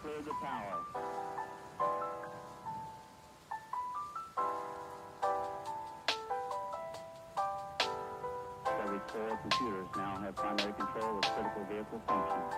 cleared the tower. Every core computers now have primary control of critical vehicle functions.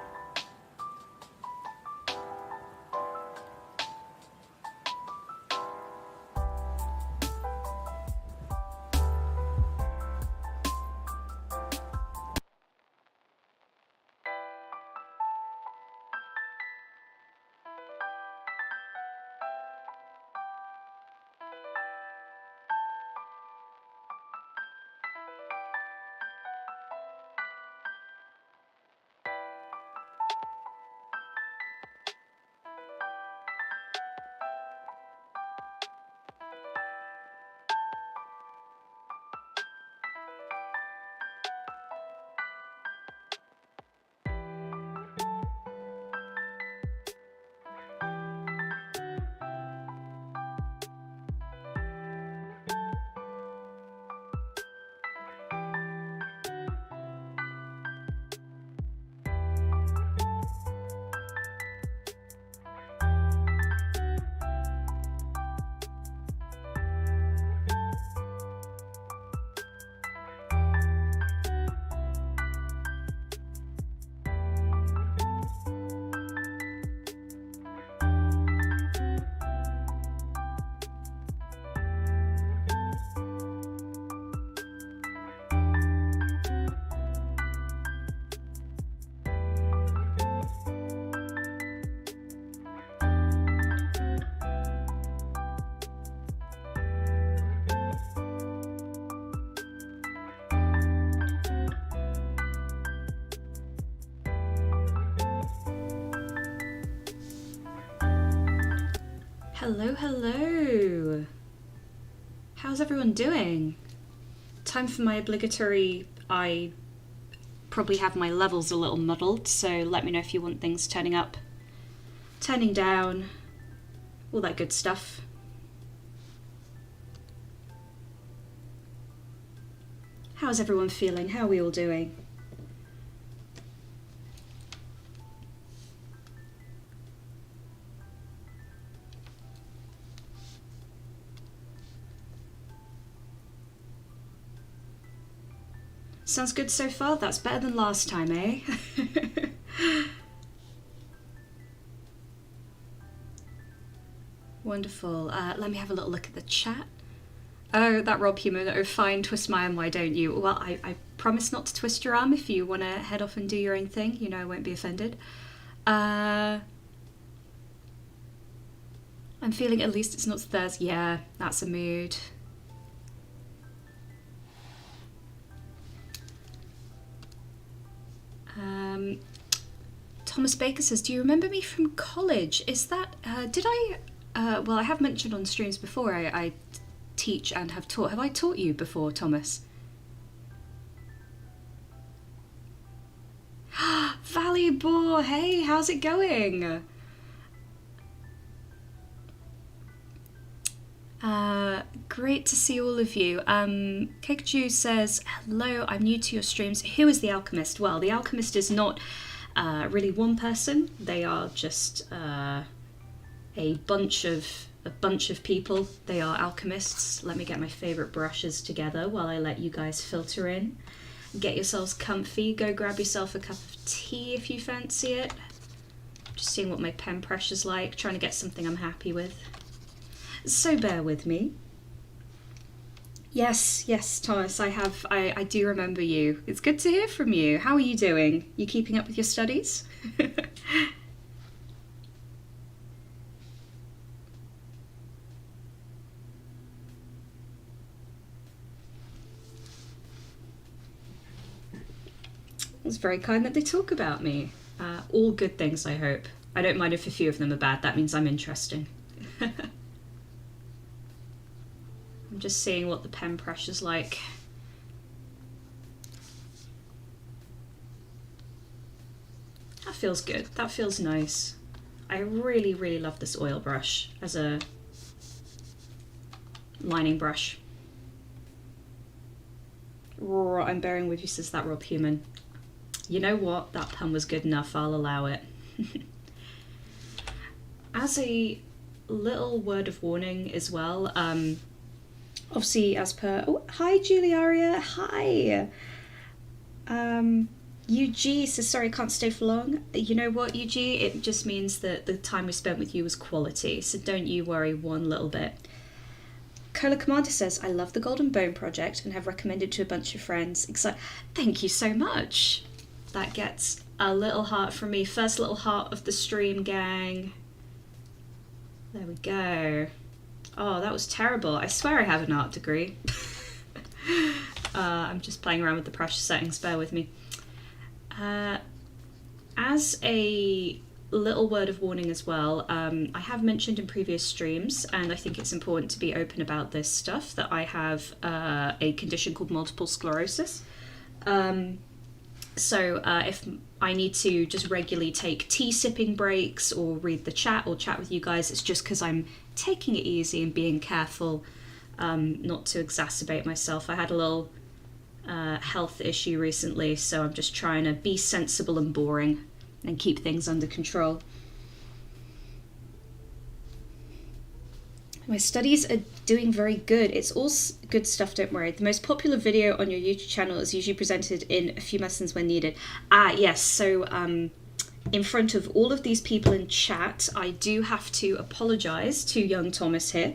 Hello, hello. How's everyone doing? Time for my obligatory, I probably have my levels a little muddled, so let me know if you want things turning up, turning down, all that good stuff. How's everyone feeling? How are we all doing? Sounds good so far? That's better than last time, eh? Wonderful. Let me have a little look at the chat. Oh, that Rob human. Oh, fine, twist my arm, why don't you? Well, I promise not to twist your arm if you want to head off and do your own thing. You know, I won't be offended. I'm feeling at least it's not Thursday. Yeah, that's a mood. Thomas Baker says, do you remember me from college? Is that, did I, well, I have mentioned on streams before I teach and have taught. Have I taught you before, Thomas? Valley Boar, hey, how's it going? Great to see all of you. Kekju says, hello, I'm new to your streams. Who is the Alchemist? Well, the Alchemist is not really one person. They are just a bunch of people. They are alchemists. Let me get my favourite brushes together while I let you guys filter in. Get yourselves comfy. Go grab yourself a cup of tea if you fancy it. Just seeing what my pen pressure's like. Trying to get something I'm happy with. So bear with me. Yes, Thomas, I do remember you. It's good to hear from you. How are you doing? You keeping up with your studies? It's very kind that they talk about me. All good things, I hope. I don't mind if a few of them are bad. That means I'm interesting. I'm just seeing what the pen pressure's like. That feels good. That feels nice. I really, really love this oil brush as a lining brush. I'm bearing with you, says that Rob Human. You know what? That pun was good enough. I'll allow it. As a little word of warning as well, obviously as per... Oh, hi Juliaria, hi! UG says, sorry, can't stay for long. You know what, UG? It just means that the time we spent with you was quality, so don't you worry one little bit. Cola Commander says, I love the Golden Bone Project and have recommended to a bunch of friends. Thank you so much. That gets a little heart from me. First little heart of the stream, gang. There we go. Oh, that was terrible. I swear I have an art degree. I'm just playing around with the pressure settings, bear with me. As a little word of warning as well, I have mentioned in previous streams, and I think it's important to be open about this stuff, that I have a condition called multiple sclerosis. So if I need to just regularly take tea sipping breaks or read the chat or chat with you guys, it's just because I'm taking it easy and being careful not to exacerbate myself. I had a little health issue recently, so I'm just trying to be sensible and boring and keep things under control. My studies are doing very good. It's all good stuff, don't worry. The most popular video on your YouTube channel is usually presented in a few lessons when needed. Yes, so in front of all of these people in chat, I do have to apologise to young Thomas here.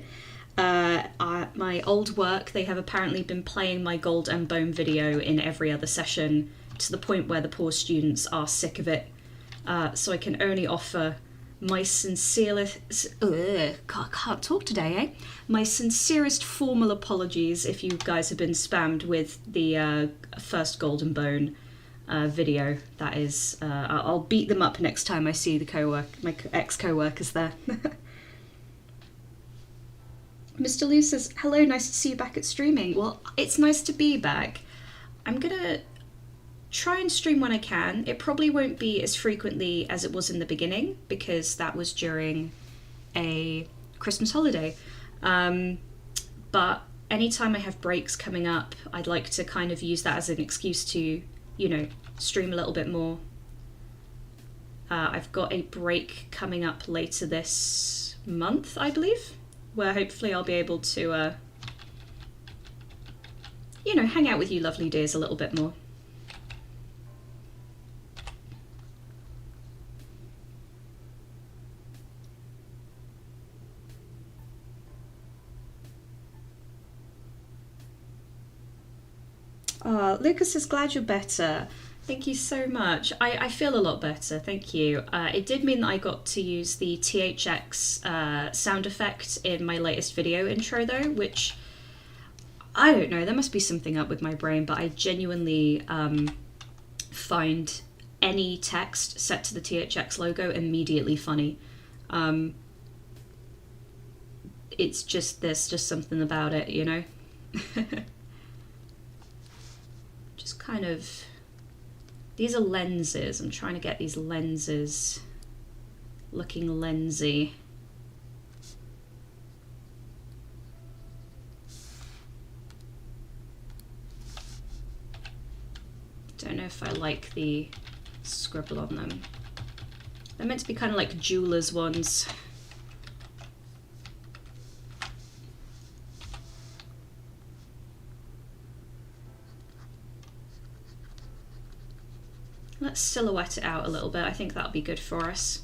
My old work, they have apparently been playing my Gold and Bone video in every other session to the point where the poor students are sick of it. So I can only offer my sincerest... can't talk today, eh? My sincerest formal apologies if you guys have been spammed with the first Gold and Bone video. That is... I'll beat them up next time I see the my ex-co-workers there. Mr. Lou says, hello, nice to see you back at streaming. Well, it's nice to be back. I'm gonna try and stream when I can. It probably won't be as frequently as it was in the beginning because that was during a Christmas holiday. But anytime I have breaks coming up, I'd like to kind of use that as an excuse to, you know, stream a little bit more. I've got a break coming up later this month, I believe, where hopefully I'll be able to, you know, hang out with you lovely dears a little bit more. Lucas is glad you're better. Thank you so much. I feel a lot better, thank you. It did mean that I got to use the THX sound effect in my latest video intro though, which, I don't know, there must be something up with my brain, but I genuinely find any text set to the THX logo immediately funny. It's just, there's just something about it, you know? Just kind of... These are lenses. I'm trying to get these lenses looking lensy. Don't know if I like the scribble on them. They're meant to be kind of like jeweler's ones. Let's silhouette it out a little bit. I think that'll be good for us.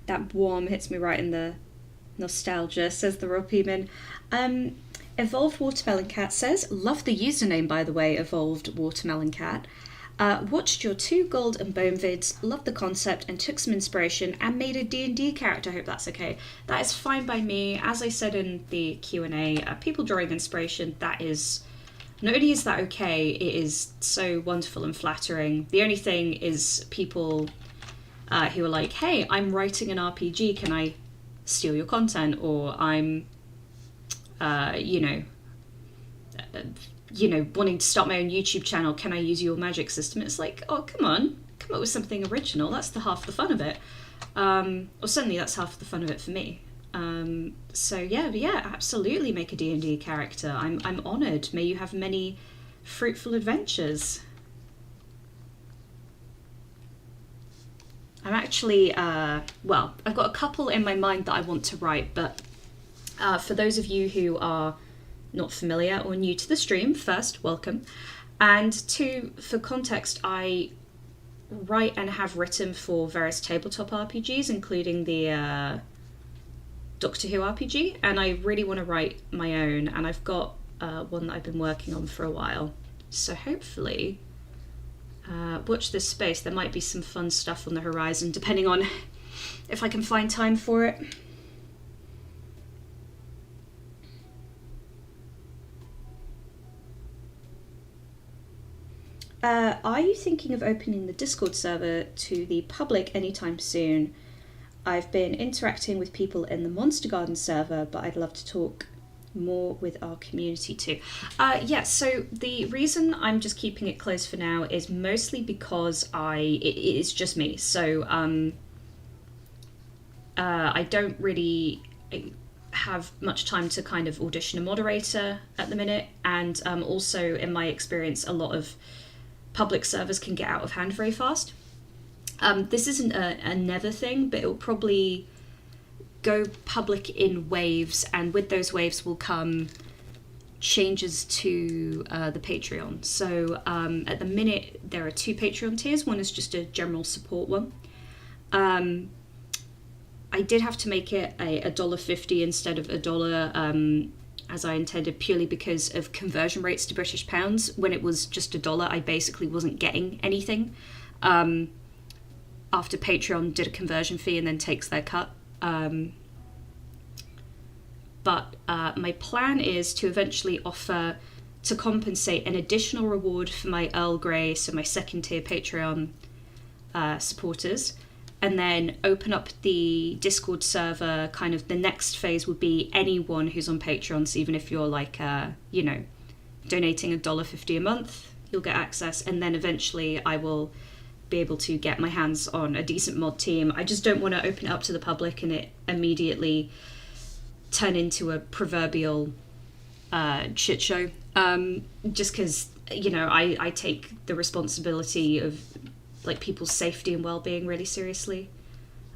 That warm hits me right in the nostalgia, says the Rob Heeman. Evolved Watermelon Cat says, love the username by the way, Evolved Watermelon Cat. Watched your 2 Gold and Bone vids, loved the concept and took some inspiration and made a D&D character. Hope that's okay. That is fine by me. As I said in the Q&A, people drawing inspiration, that is, not only is that okay, it is so wonderful and flattering. The only thing is people who are like, hey, I'm writing an RPG, can I steal your content? Or I'm, wanting to start my own YouTube channel, can I use your magic system? It's like, oh, come on, come up with something original. That's the half the fun of it. Or certainly that's half the fun of it for me. So yeah, absolutely make a D&D character. I'm honoured. May you have many fruitful adventures. I'm actually, well, I've got a couple in my mind that I want to write, but for those of you who are not familiar or new to the stream, first, welcome. And two, for context, I write and have written for various tabletop RPGs, including the Doctor Who RPG, and I really want to write my own, and I've got one that I've been working on for a while. So hopefully, watch this space. There might be some fun stuff on the horizon, depending on if I can find time for it. Are you thinking of opening the Discord server to the public anytime soon? I've been interacting with people in the Monster Garden server, but I'd love to talk more with our community too. Yeah, so the reason I'm just keeping it closed for now is mostly because it is just me. So I don't really have much time to kind of audition a moderator at the minute, and also in my experience, a lot of public servers can get out of hand very fast. This isn't a never thing, but it will probably go public in waves, and with those waves will come changes to the Patreon. So at the minute, there are 2 Patreon tiers. One is just a general support one. I did have to make it a $1.50 instead of $1, as I intended, purely because of conversion rates to British pounds. When it was just $1, I basically wasn't getting anything. After Patreon did a conversion fee and then takes their cut. But my plan is to eventually offer, to compensate, an additional reward for my Earl Grey, so my second tier Patreon supporters, and then open up the Discord server. Kind of the next phase would be anyone who's on Patreon, so even if you're like, donating $1.50 a month, you'll get access, and then eventually I will be able to get my hands on a decent mod team. I just don't want to open it up to the public and it immediately turn into a proverbial shit show. Just because, I take the responsibility of like people's safety and well-being really seriously.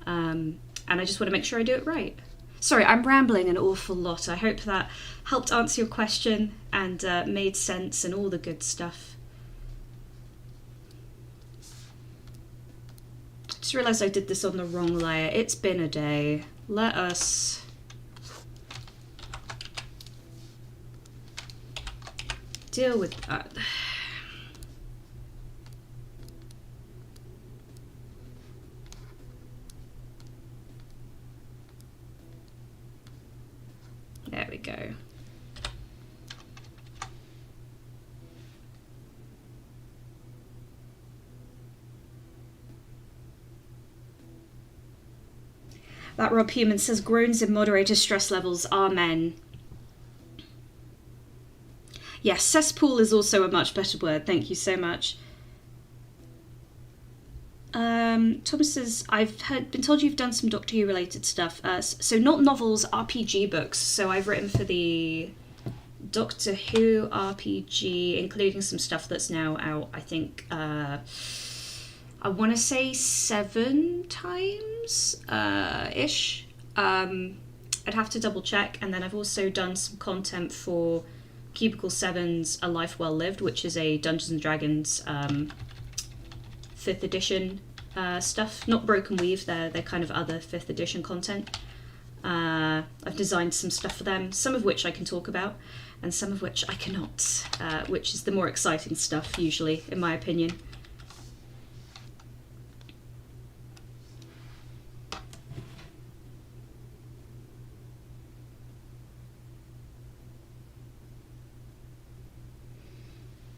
And I just want to make sure I do it right. Sorry, I'm rambling an awful lot. I hope that helped answer your question and made sense and all the good stuff. Just realised I did this on the wrong layer. It's been a day. Let us deal with that. There we go. That Rob Human says, groans in moderator stress levels are men. Yes, cesspool is also a much better word. Thank you so much. Thomas says, I've been told you've done some Doctor Who related stuff. So not novels, RPG books. So I've written for the Doctor Who RPG, including some stuff that's now out, I think, I want to say 7 times ish. I'd have to double check. And then I've also done some content for Cubicle 7's A Life Well Lived, which is a Dungeons and Dragons 5th edition stuff. Not Broken Weave, they're kind of other 5th edition content. I've designed some stuff for them, some of which I can talk about, and some of which I cannot, which is the more exciting stuff, usually, in my opinion.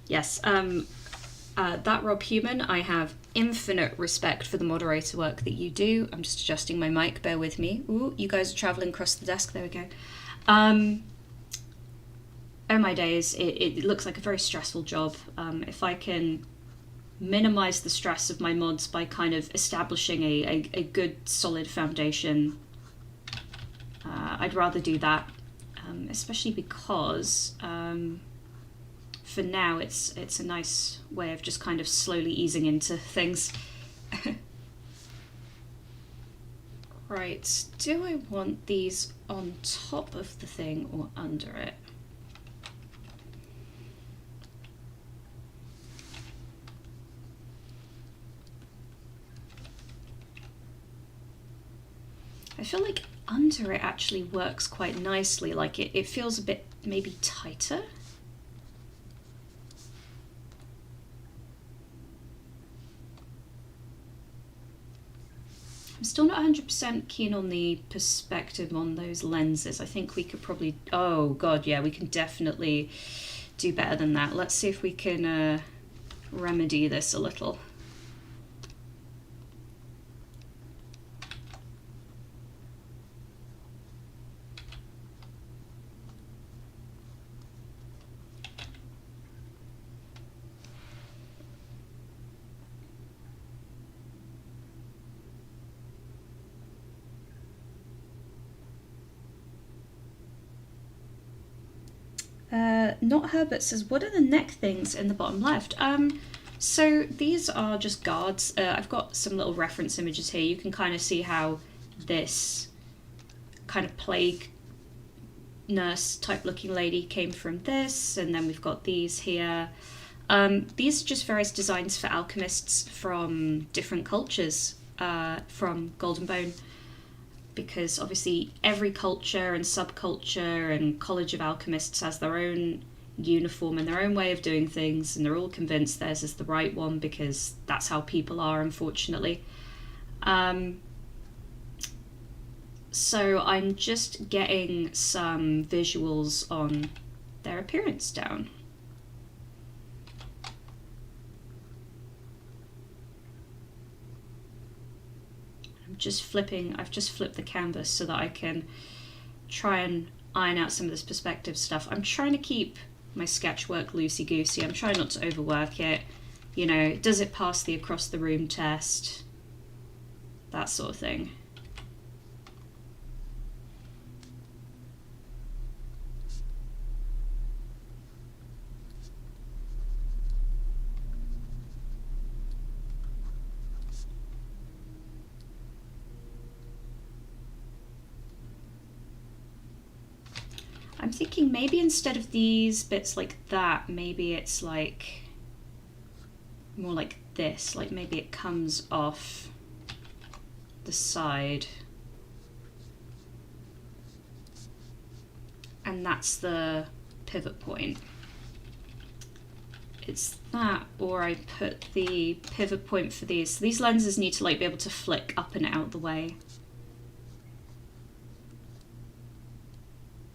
Yes, that Rob Human, I have infinite respect for the moderator work that you do. I'm just adjusting my mic, bear with me. Ooh, you guys are travelling across the desk, there we go. Oh my days, it looks like a very stressful job. If I can minimize the stress of my mods by kind of establishing a good solid foundation. I'd rather do that, especially because for now it's a nice way of just kind of slowly easing into things. Right, do I want these on top of the thing or under it? I feel like under it actually works quite nicely, like it feels a bit maybe tighter. I'm still not 100% keen on the perspective on those lenses. I think we could probably, oh god, yeah, we can definitely do better than that. Let's see if we can remedy this a little. Not Herbert says, what are the neck things in the bottom left? So these are just guards. I've got some little reference images here. You can kind of see how this kind of plague nurse type looking lady came from this, and then we've got these here. These are just various designs for alchemists from different cultures from Golden Bone, because obviously every culture and subculture and college of alchemists has their own uniform and their own way of doing things, and they're all convinced theirs is the right one because that's how people are, unfortunately. So I'm just getting some visuals on their appearance down. I've just flipped the canvas so that I can try and iron out some of this perspective stuff. I'm trying to keep my sketch work loosey-goosey. I'm trying not to overwork it. You know, does it pass the across the room test? That sort of thing. I'm thinking maybe instead of these bits like that, maybe it's like more like this, like maybe it comes off the side and that's the pivot point. It's that, or I put the pivot point for these. So these lenses need to like be able to flick up and out the way.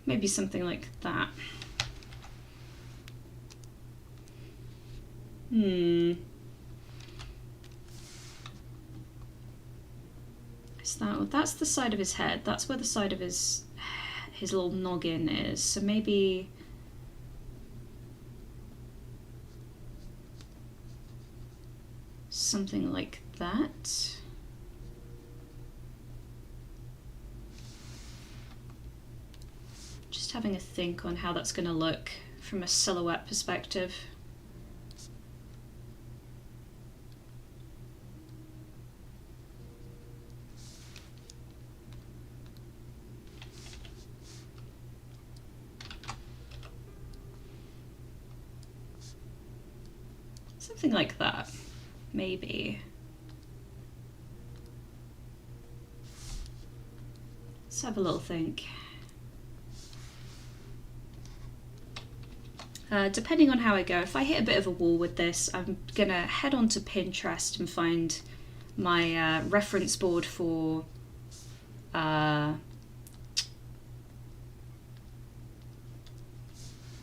Maybe something like that. Is that, that's the side of his head. That's where the side of his little noggin is. So maybe something like that. Just having a think on how that's going to look from a silhouette perspective. Something like that, maybe. Let's have a little think. Depending on how I go, if I hit a bit of a wall with this, I'm gonna head on to Pinterest and find my reference board for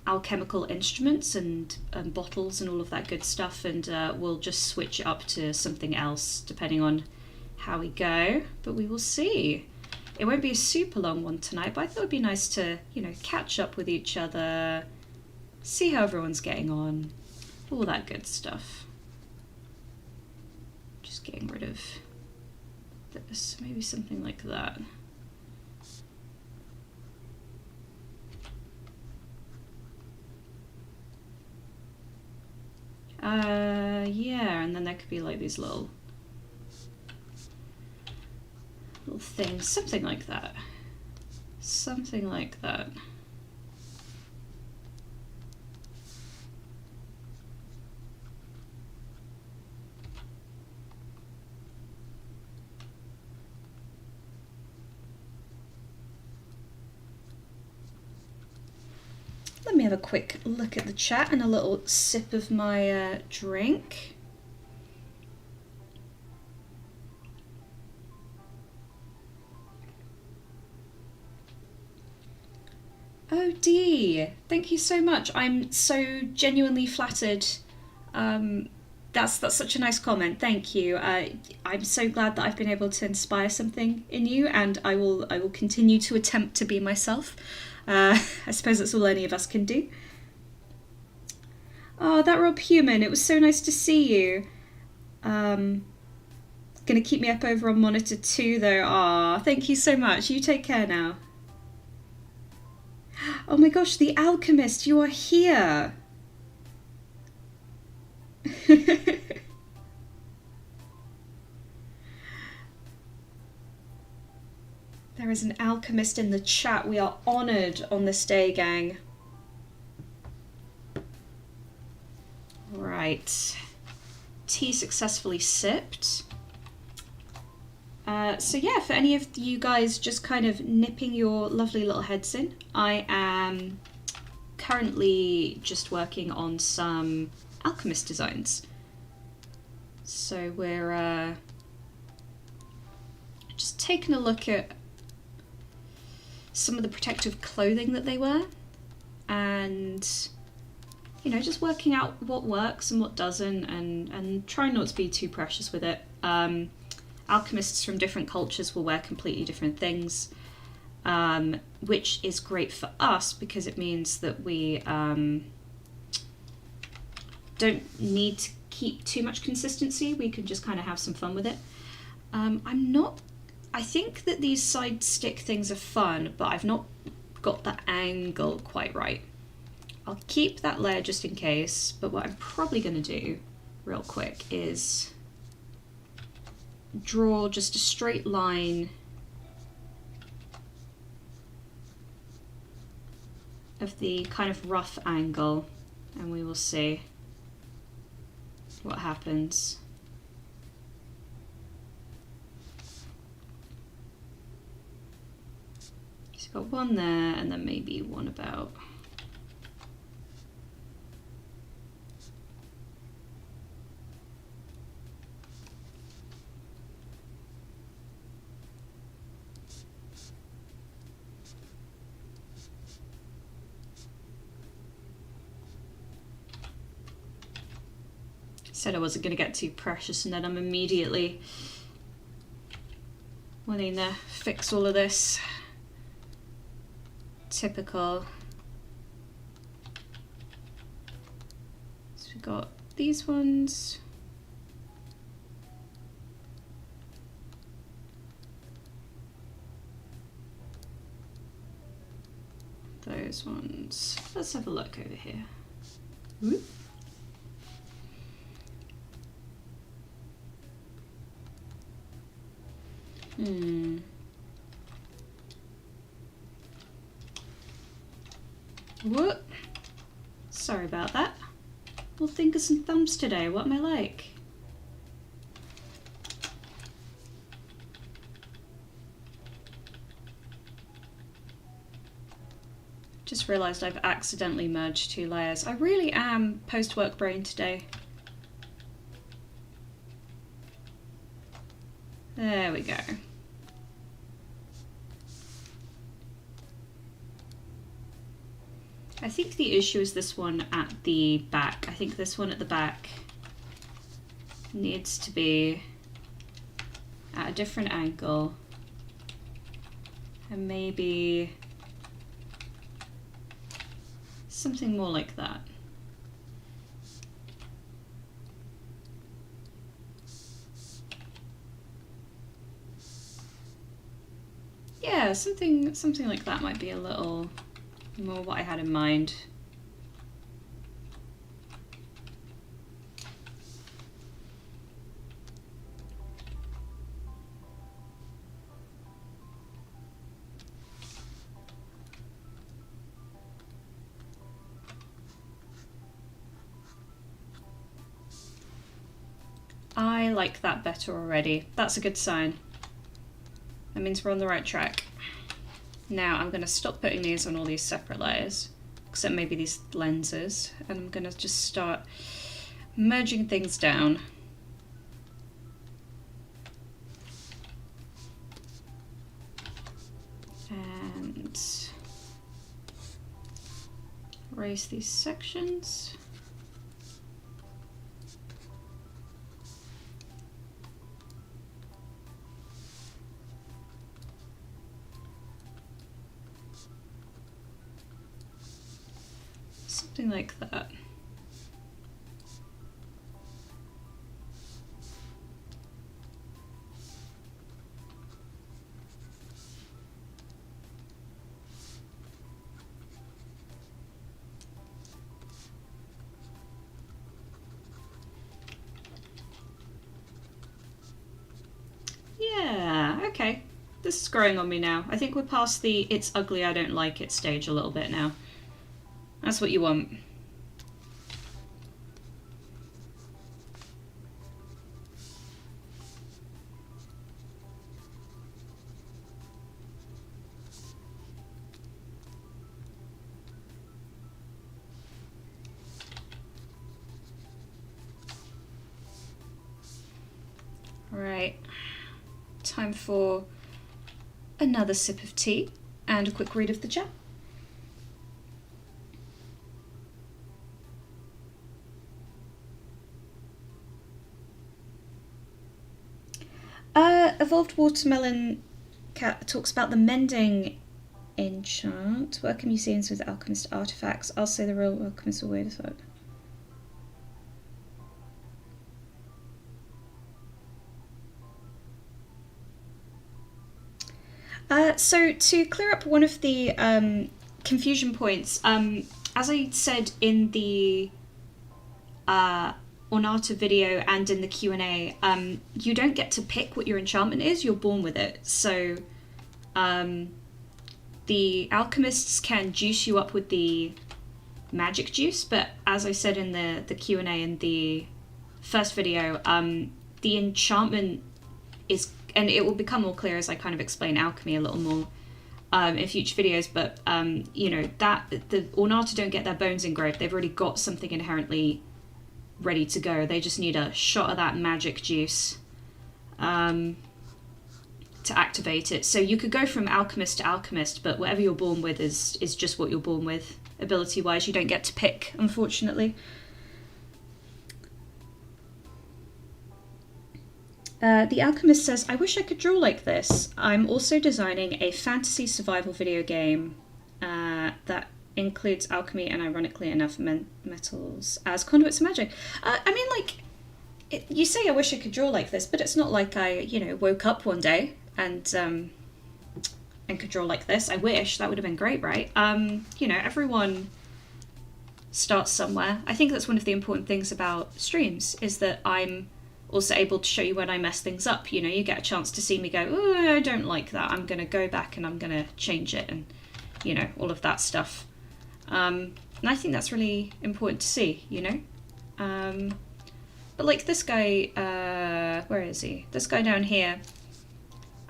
alchemical instruments and bottles and all of that good stuff, and we'll just switch it up to something else depending on how we go, but we will see. It won't be a super long one tonight, but I thought it'd be nice to, you know, catch up with each other, see how everyone's getting on, all that good stuff. getting rid of this. Maybe something like that. Yeah, and then there could be like these little things, something like that. Something like that. Let me have a quick look at the chat and a little sip of my drink. Oh, Dee, thank you so much. I'm so genuinely flattered. That's such a nice comment. Thank you. I'm so glad that I've been able to inspire something in you, and I will continue to attempt to be myself. I suppose that's all any of us can do. Oh, that Rob Human, it was so nice to see you. Gonna keep me up over on monitor 2 though. Ah, thank you so much. You take care now. Oh my gosh, the Alchemist, you are here. There is an alchemist in the chat. We are honoured on this day, gang. Right. Tea successfully sipped. So yeah, for any of you guys just kind of nipping your lovely little heads in, I am currently just working on some Alchemist designs. So we're just taking a look at some of the protective clothing that they wear, and you know, just working out what works and what doesn't, and trying not to be too precious with it. Alchemists from different cultures will wear completely different things, which is great for us because it means that we don't need to keep too much consistency. We can just kind of have some fun with it. I think that these side stick things are fun, but I've not got the angle quite right. I'll keep that layer just in case, but what I'm probably going to do real quick is draw just a straight line of the kind of rough angle, and we will see what happens. So got one there, and then maybe one about. Said I wasn't going to get too precious, and then I'm immediately wanting to fix all of this. Typical. So we got these ones. Those ones. Let's have a look over here. Whoop. Whoop. Sorry about that. All fingers and thumbs today. What am I like? Just realised I've accidentally merged two layers. I really am post-work brain today. There we go. I think the issue is this one at the back. I think this one at the back needs to be at a different angle, and maybe something more like that. Yeah, something like that might be a little more what I had in mind. I like that better already. That's a good sign. That means we're on the right track. Now I'm going to stop putting these on all these separate layers, except maybe these lenses, and I'm going to just start merging things down. And erase these sections. Something like that. Yeah, okay. This is growing on me now. I think we're past the it's ugly, I don't like it stage a little bit now. That's what you want. Right, time for another sip of tea and a quick read of the chat. Evolved Watermelon Cat talks about the mending enchant. Work in museums with alchemist artifacts. I'll say the real alchemists are weird as fuck. So to clear up one of the confusion points, as I said in the Ornata video and in the Q&A, you don't get to pick what your enchantment is, you're born with it. So the alchemists can juice you up with the magic juice, but as I said in the Q&A in the first video, the enchantment is, and it will become more clear as I kind of explain alchemy a little more in future videos, but you know, that the Ornata don't get their bones engraved, they've already got something inherently ready to go. They just need a shot of that magic juice to activate it. So you could go from alchemist to alchemist, but whatever you're born with is just what you're born with, ability wise. You don't get to pick, unfortunately. The Alchemist says, I wish I could draw like this. I'm also designing a fantasy survival video game that includes alchemy and, ironically enough, metals as conduits of magic. I mean, like, you say I wish I could draw like this, but it's not like I, you know, woke up one day and could draw like this. I wish. That would have been great, right? You know, everyone starts somewhere. I think that's one of the important things about streams, is that I'm also able to show you when I mess things up. You know, you get a chance to see me go, oh, I don't like that. I'm going to go back and I'm going to change it, and, you know, all of that stuff. And I think that's really important to see, you know. But like this guy, where is he? This guy down here.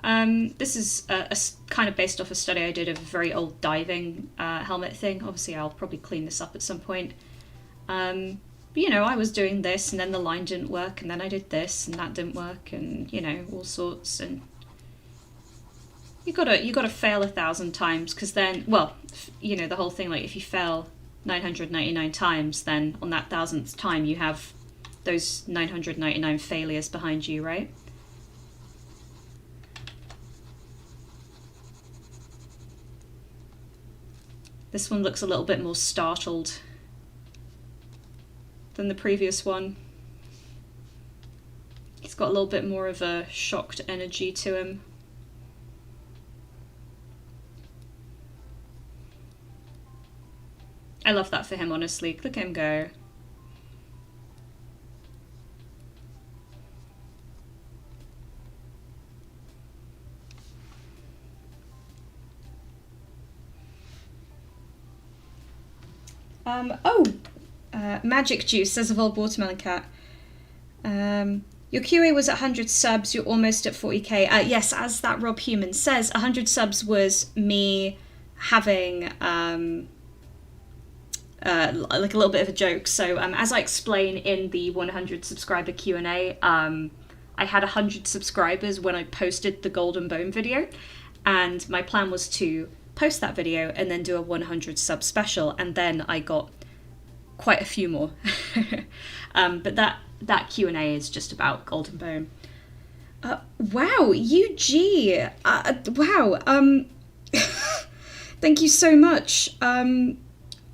This is a kind of based off a study I did of a very old diving helmet thing. Obviously, I'll probably clean this up at some point. But, you know, I was doing this, and then the line didn't work, and then I did this, and that didn't work, and, you know, all sorts. And you gotta fail 1,000 times, because then, well, you know, the whole thing, like, if you fail 999 times, then on that 1,000th time you have those 999 failures behind you, right? This one looks a little bit more startled than the previous one. He's got a little bit more of a shocked energy to him. I love that for him, honestly. Look at him go. Magic Juice says Evolved Watermelon Cat. Your QA was at 100 subs, you're almost at 40k. Yes, as that Rob Human says, 100 subs was me having like a little bit of a joke. So as I explain in the 100 subscriber Q&A, I had 100 subscribers when I posted the Golden Bone video, and my plan was to post that video and then do a 100 sub special, and then I got quite a few more. But that Q&A is just about Golden Bone. Wow, UG. Wow. Thank you so much. I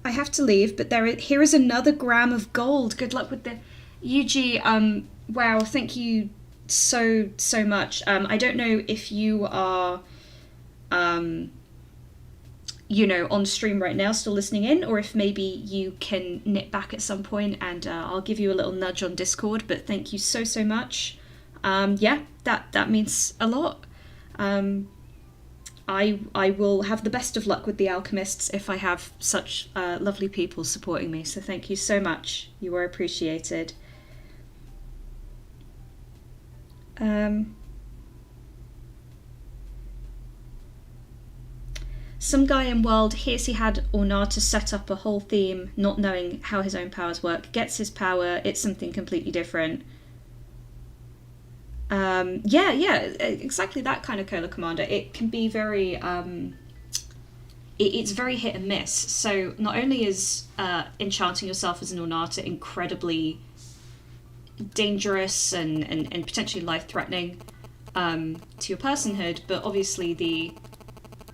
have to leave, but here is another gram of gold. Good luck with the UG. Wow, thank you so much. I don't know if you are on stream right now still listening in, or if maybe you can nip back at some point, and I'll give you a little nudge on Discord. But thank you so much. Yeah, that means a lot. I will have the best of luck with the Alchemists if I have such lovely people supporting me, so thank you so much. You are appreciated. Some guy in world hears he had Ornata set up a whole theme, not knowing how his own powers work, gets his power, it's something completely different. Yeah, exactly that kind of Cola Commander. It can be very, it's very hit and miss. So not only is enchanting yourself as an Ornata incredibly dangerous and potentially life-threatening to your personhood, but obviously the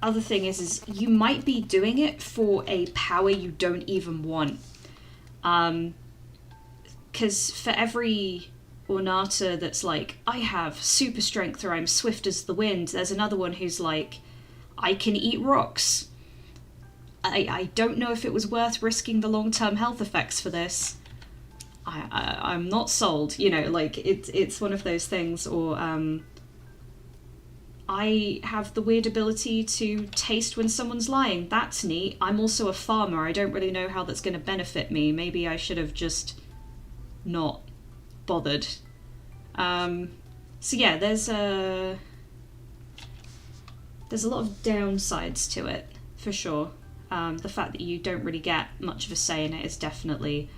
other thing is you might be doing it for a power you don't even want. Because for every Ornata that's like, I have super strength, or I'm swift as the wind, there's another one who's like, I can eat rocks. I don't know if it was worth risking the long-term health effects for this. I'm not sold, like it's one of those things. Or I have the weird ability to taste when someone's lying. That's neat. I'm also a farmer. I don't really know how that's going to benefit me. Maybe I should have just not bothered. So yeah, there's a lot of downsides to it, for sure. The fact that you don't really get much of a say in it is definitely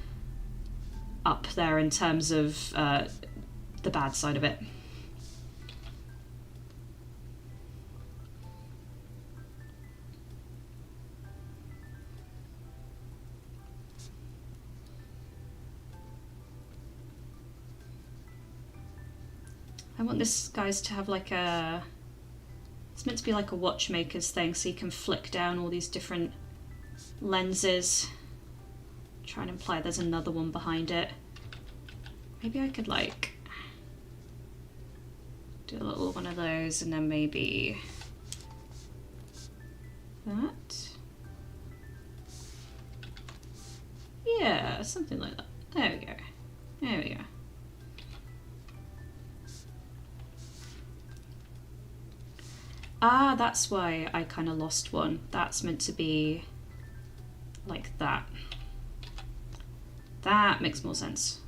up there in terms of the bad side of it. I want this guys to have like it's meant to be like a watchmaker's thing, so you can flick down all these different lenses. Try and imply there's another one behind it. Maybe I could like do a little one of those, and then maybe that. Yeah, something like that. There we go. There we go. Ah, that's why I kind of lost one. That's meant to be like that. That makes more sense.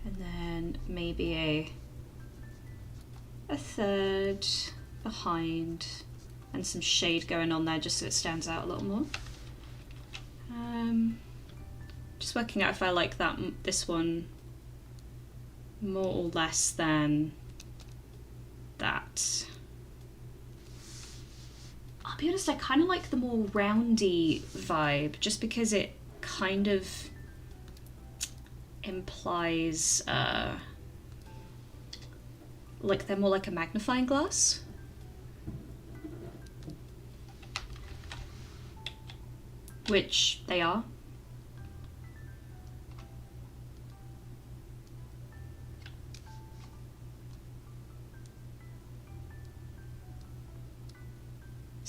And then maybe a third behind, and some shade going on there just so it stands out a little more. Just working out if I like this one more or less than that. I'll be honest, I kind of like the more roundy vibe, just because it kind of implies like they're more like a magnifying glass. Which they are.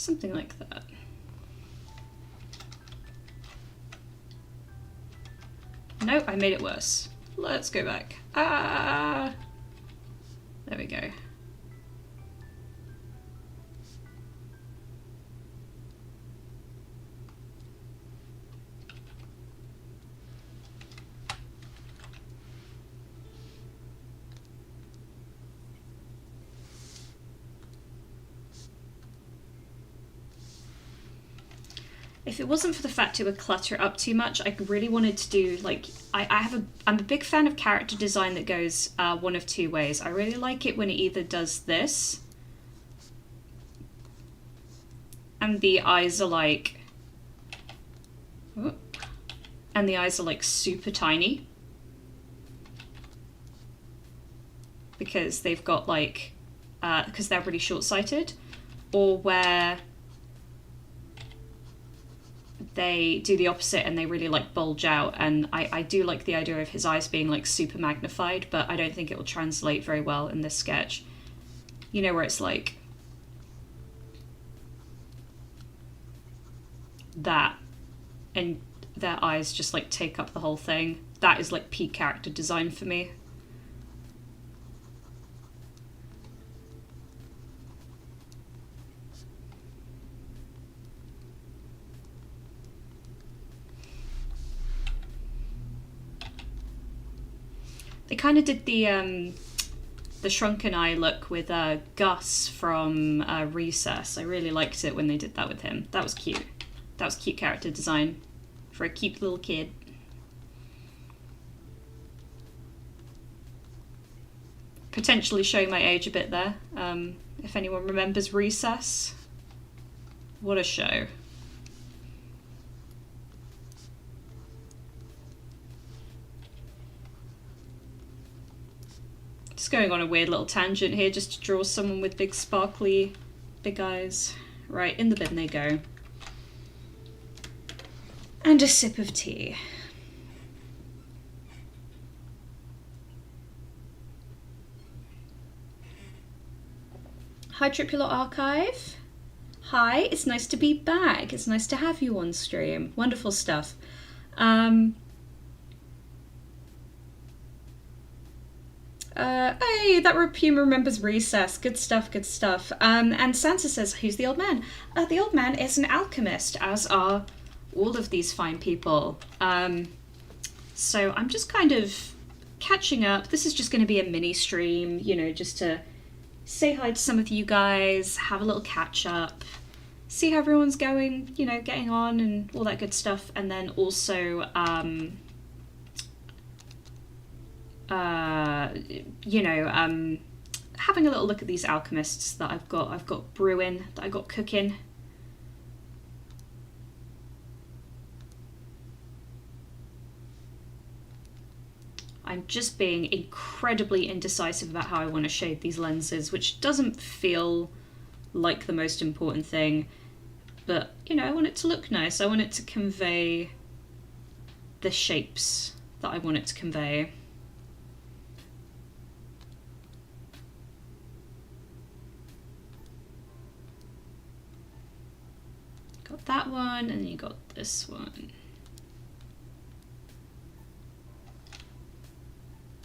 Something like that. No, I made it worse. Let's go back. Ah! There we go. If it wasn't for the fact it would clutter up too much, I really wanted to do, like, I'm a big fan of character design that goes one of two ways. I really like it when it either does this, and the eyes are like, and the eyes are like super tiny, because they've got like, because they're really short-sighted, or where they do the opposite and they really like bulge out. And I do like the idea of his eyes being like super magnified, but I don't think it will translate very well in this sketch. You know, where it's like that and their eyes just like take up the whole thing. That is like peak character design for me. They kind of did the shrunken eye look with Gus from Recess. I really liked it when they did that with him. That was cute. That was cute character design for a cute little kid. Potentially showing my age a bit there. If anyone remembers Recess. What a show. Just going on a weird little tangent here just to draw someone with big sparkly big eyes. Right, in the bin they go. And a sip of tea. Hi Tripular Archive. Hi, it's nice to be back. It's nice to have you on stream. Wonderful stuff. Hey, that Puma remembers Recess. Good stuff, good stuff. And Santa says, who's the old man? The old man is an alchemist, as are all of these fine people. So I'm just kind of catching up. This is just going to be a mini stream, you know, just to say hi to some of you guys, have a little catch up, see how everyone's going, you know, getting on and all that good stuff. And then also, you know, having a little look at these alchemists that I've got brewing, that I got cooking. I'm just being incredibly indecisive about how I want to shade these lenses, which doesn't feel like the most important thing, but, you know, I want it to look nice. I want it to convey the shapes that I want it to convey. Got that one, and you got this one.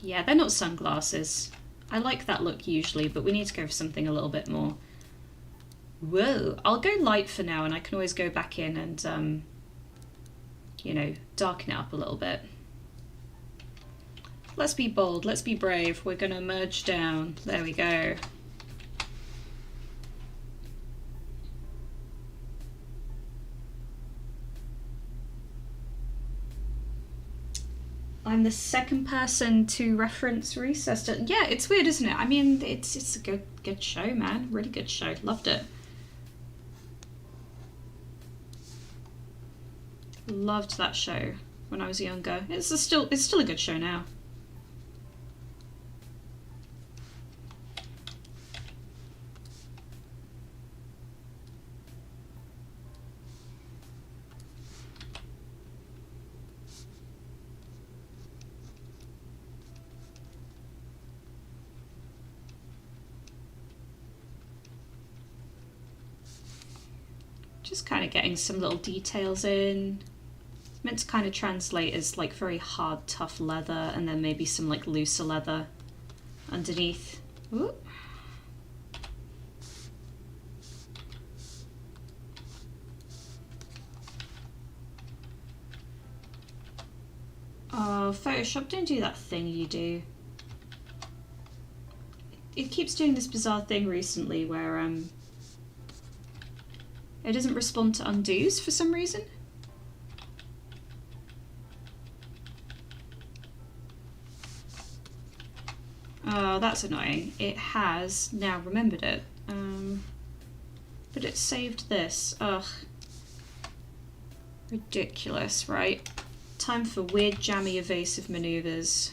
Yeah, they're not sunglasses. I like that look usually, but we need to go for something a little bit more. Whoa, I'll go light for now, and I can always go back in and, you know, darken it up a little bit. Let's be bold, let's be brave. We're gonna merge down. There we go. I'm the second person to reference Recess. Yeah, it's weird, isn't it? I mean, it's a good show, man. Really good show. Loved it. Loved that show when I was younger. It's still a good show now. Just kind of getting some little details in. Meant to kind of translate as like very hard, tough leather, and then maybe some like looser leather underneath. Ooh. Oh, Photoshop, don't do that thing you do. It keeps doing this bizarre thing recently where it doesn't respond to undos for some reason. Oh, that's annoying. It has now remembered it. But it saved this. Ugh. Ridiculous, right? Time for weird, jammy, evasive maneuvers.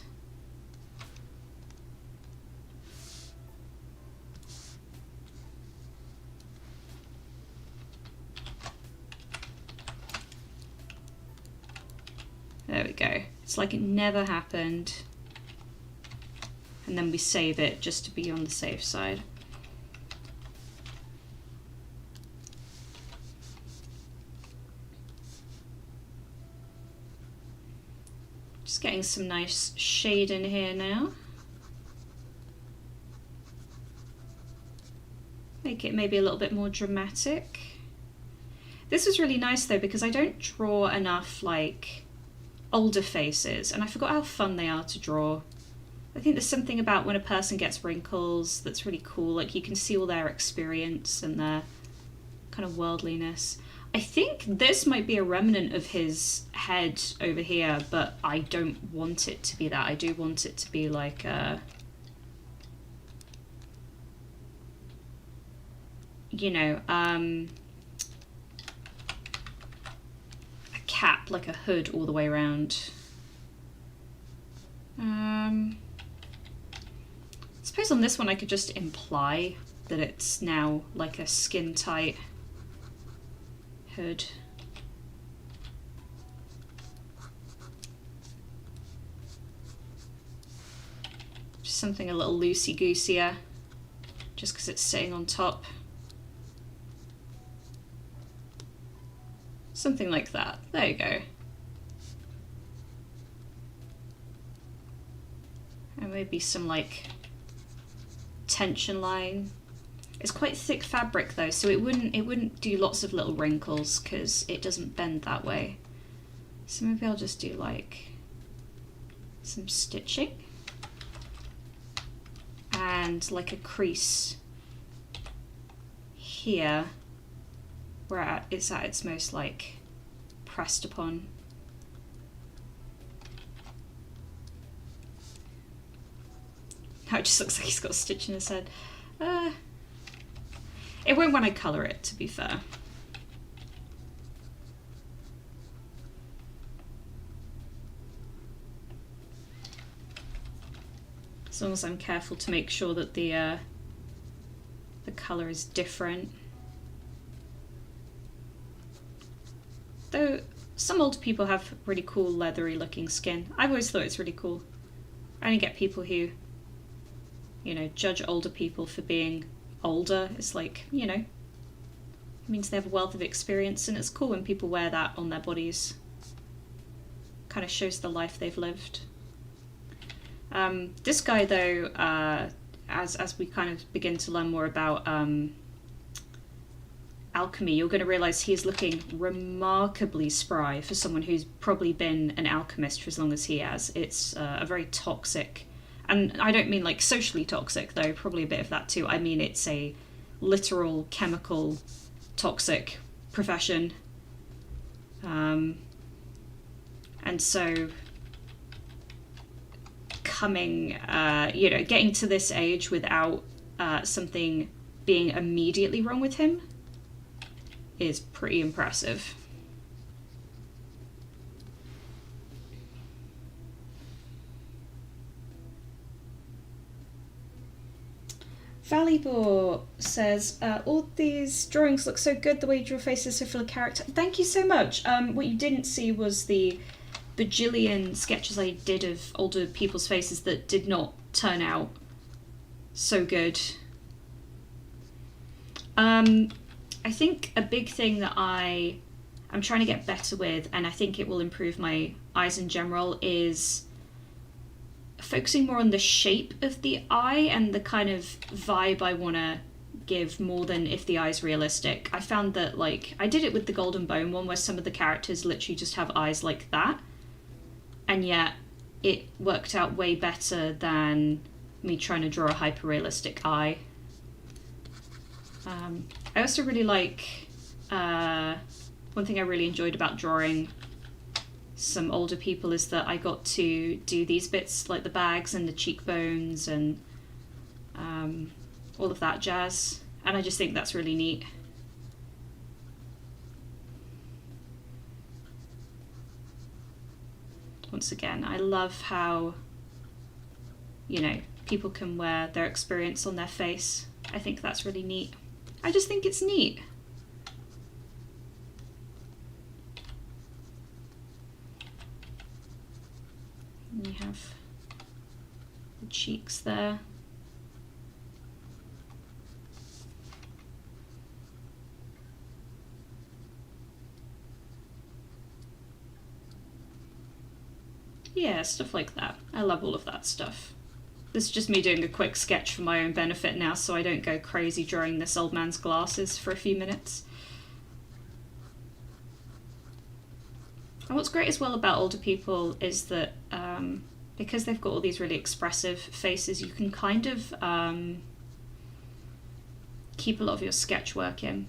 There we go. It's like it never happened. And then we save it just to be on the safe side. Just getting some nice shade in here now. Make it maybe a little bit more dramatic. This was really nice though because I don't draw enough like older faces, and I forgot how fun they are to draw. I think there's something about when a person gets wrinkles that's really cool, like you can see all their experience and their kind of worldliness. I think this might be a remnant of his head over here, but I don't want it to be that. I do want it to be like a, you know, a cap, like a hood all the way around. I suppose on this one I could just imply that it's now like a skin tight hood. Just something a little loosey-gooseier, just because it's sitting on top. Something like that. There you go. And maybe some like tension line. It's quite thick fabric though, so it wouldn't do lots of little wrinkles because it doesn't bend that way. So maybe I'll just do like some stitching and like a crease here where it's at its most like pressed upon. Now it just looks like he's got a stitch in his head. It won't when I colour it, to be fair. As long as I'm careful to make sure that the colour is different. Though some older people have really cool leathery looking skin. I've always thought it's really cool. I only get people who, you know, judge older people for being older. It's like, you know, it means they have a wealth of experience, and it's cool when people wear that on their bodies. Kind of shows the life they've lived. This guy though, as we kind of begin to learn more about alchemy, you're going to realise he is looking remarkably spry for someone who's probably been an alchemist for as long as he has. It's a very toxic, and I don't mean like socially toxic though, probably a bit of that too. I mean it's a literal chemical toxic profession. And so coming, you know, getting to this age without something being immediately wrong with him is pretty impressive. Valibor says, all these drawings look so good, the way you draw faces so full of character. Thank you so much. What you didn't see was the bajillion sketches I did of older people's faces that did not turn out so good. I think a big thing that I'm trying to get better with, and I think it will improve my eyes in general, is focusing more on the shape of the eye and the kind of vibe I want to give more than if the eye's realistic. I found that, like, I did it with the Golden Bone one where some of the characters literally just have eyes like that, and yet it worked out way better than me trying to draw a hyper-realistic eye. I also really like, one thing I really enjoyed about drawing some older people is that I got to do these bits, like the bags and the cheekbones and all of that jazz, and I just think that's really neat. Once again, I love how, you know, people can wear their experience on their face. I think that's really neat. I just think it's neat. And you have the cheeks there. Yeah, stuff like that. I love all of that stuff. This is just me doing a quick sketch for my own benefit now, so I don't go crazy drawing this old man's glasses for a few minutes. And what's great as well about older people is that because they've got all these really expressive faces, you can kind of keep a lot of your sketch work in.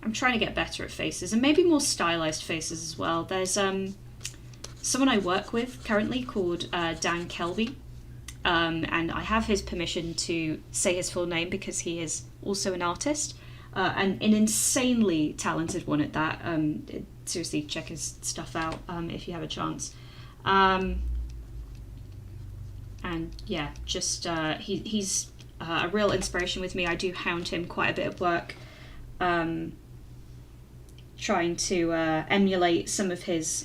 I'm trying to get better at faces, and maybe more stylized faces as well. There's someone I work with currently called Dan Kelby, and I have his permission to say his full name because he is also an artist, and an insanely talented one at that. Seriously, check his stuff out if you have a chance. And yeah, just he's a real inspiration with me. I do hound him quite a bit at work, trying to emulate some of his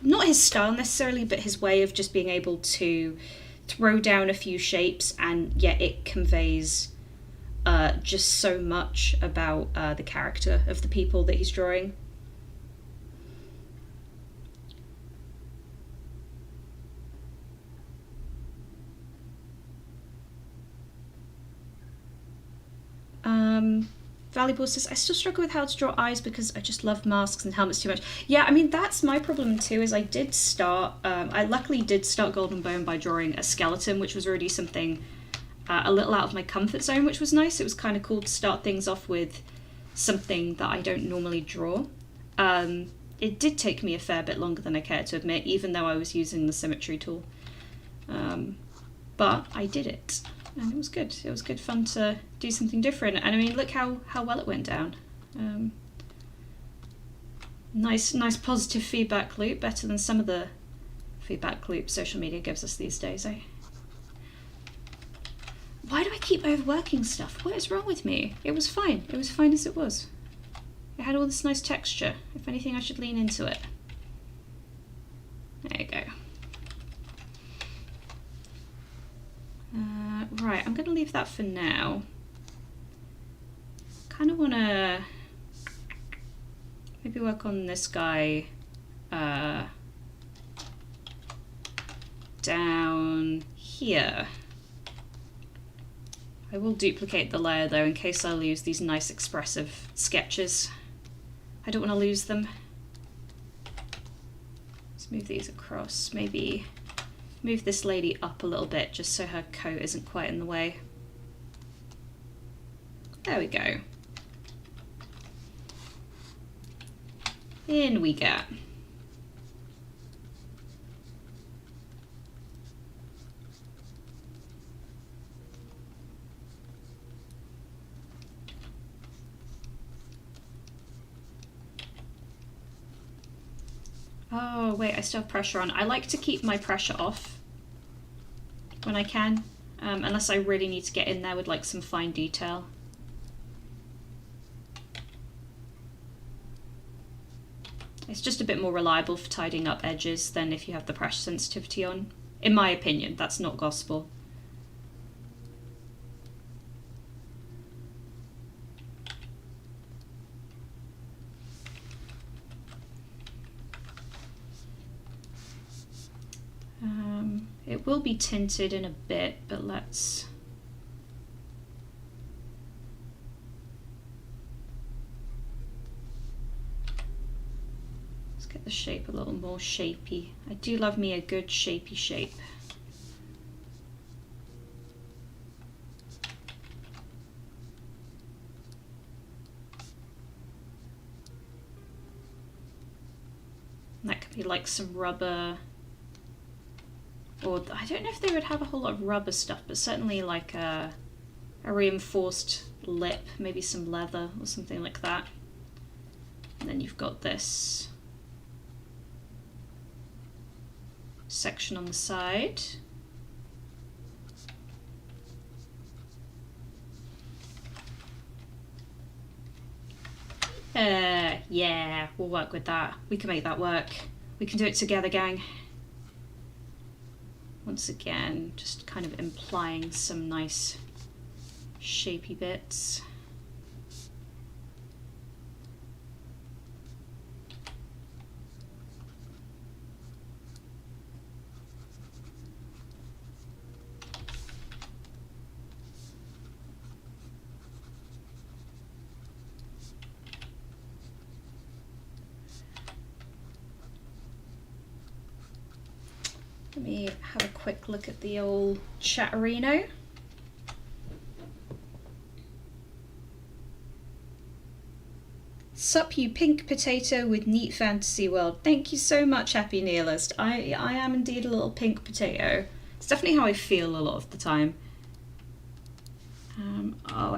not his style necessarily, but his way of just being able to throw down a few shapes, and yet it conveys just so much about the character of the people that he's drawing. Valuable says, I still struggle with how to draw eyes because I just love masks and helmets too much. Yeah, I mean, that's my problem too, is I did start, I luckily did start Golden Bone by drawing a skeleton, which was already something a little out of my comfort zone, which was nice. It was kind of cool to start things off with something that I don't normally draw. It did take me a fair bit longer than I care to admit, even though I was using the symmetry tool. But I did it. And it was good. It was good fun to do something different. And I mean, look how well it went down. Nice positive feedback loop, better than some of the feedback loops social media gives us these days, eh? Why do I keep overworking stuff? What is wrong with me? It was fine. It was fine as it was. It had all this nice texture. If anything, I should lean into it. There you go. Right, I'm going to leave that for now. Kind of want to maybe work on this guy down here. I will duplicate the layer though in case I lose these nice expressive sketches. I don't want to lose them. Let's move these across, maybe move this lady up a little bit just so her coat isn't quite in the way. There we go. In we go. Oh wait, I still have pressure on. I like to keep my pressure off when I can, unless I really need to get in there with like some fine detail. It's just a bit more reliable for tidying up edges than if you have the pressure sensitivity on. In my opinion, that's not gospel. It will be tinted in a bit, but let's get the shape a little more shapy. I do love me a good shapy shape. That could be like some rubber, or I don't know if they would have a whole lot of rubber stuff, but certainly like a reinforced lip, maybe some leather or something like that. And then you've got this section on the side. Yeah, we'll work with that. We can make that work. We can do it together, gang. Once again, just kind of implying some nice shapy bits. Let me have a quick look at the old Chatterino. Sup, you pink potato with neat fantasy world. Thank you so much, Happy Nihilist. I am indeed a little pink potato. It's definitely how I feel a lot of the time.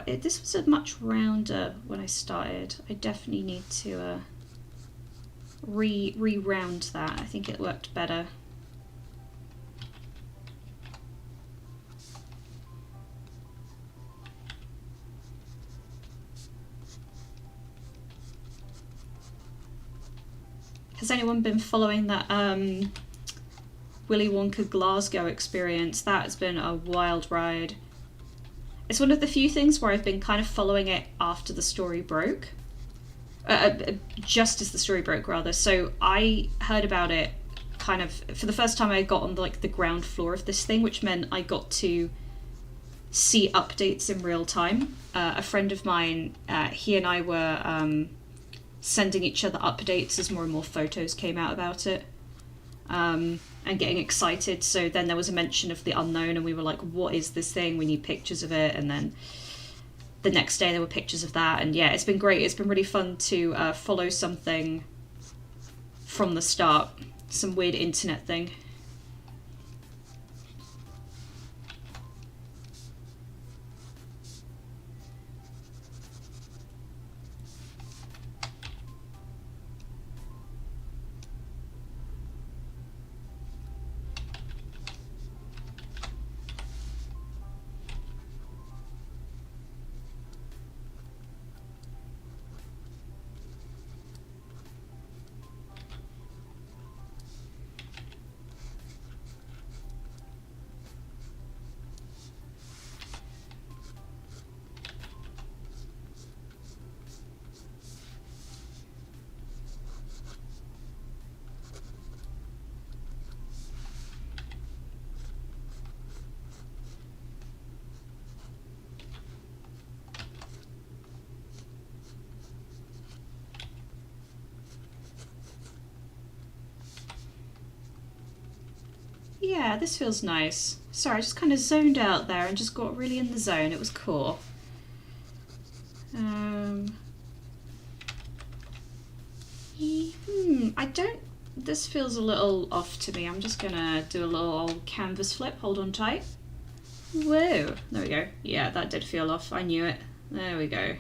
This was a much rounder when I started. I definitely need to re-round that. I think it worked better. Has anyone been following that Willy Wonka Glasgow experience? That has been a wild ride. It's one of the few things where I've been kind of following it after the story broke. Just as the story broke, rather. So I heard about it kind of, for the first time I got on like the ground floor of this thing, which meant I got to see updates in real time. A friend of mine, he and I were sending each other updates as more and more photos came out about it, and getting excited. So then there was a mention of the unknown, and we were like, what is this thing? We need pictures of it. And then the next day there were pictures of that, and yeah, it's been great. It's been really fun to follow something from the start, some weird internet thing. Yeah, this feels nice. Sorry, I just kind of zoned out there and just got really in the zone. It was cool. I don't... This feels a little off to me. I'm just gonna do a little old canvas flip. Hold on tight. Whoa. There we go. Yeah, that did feel off. I knew it. There we go.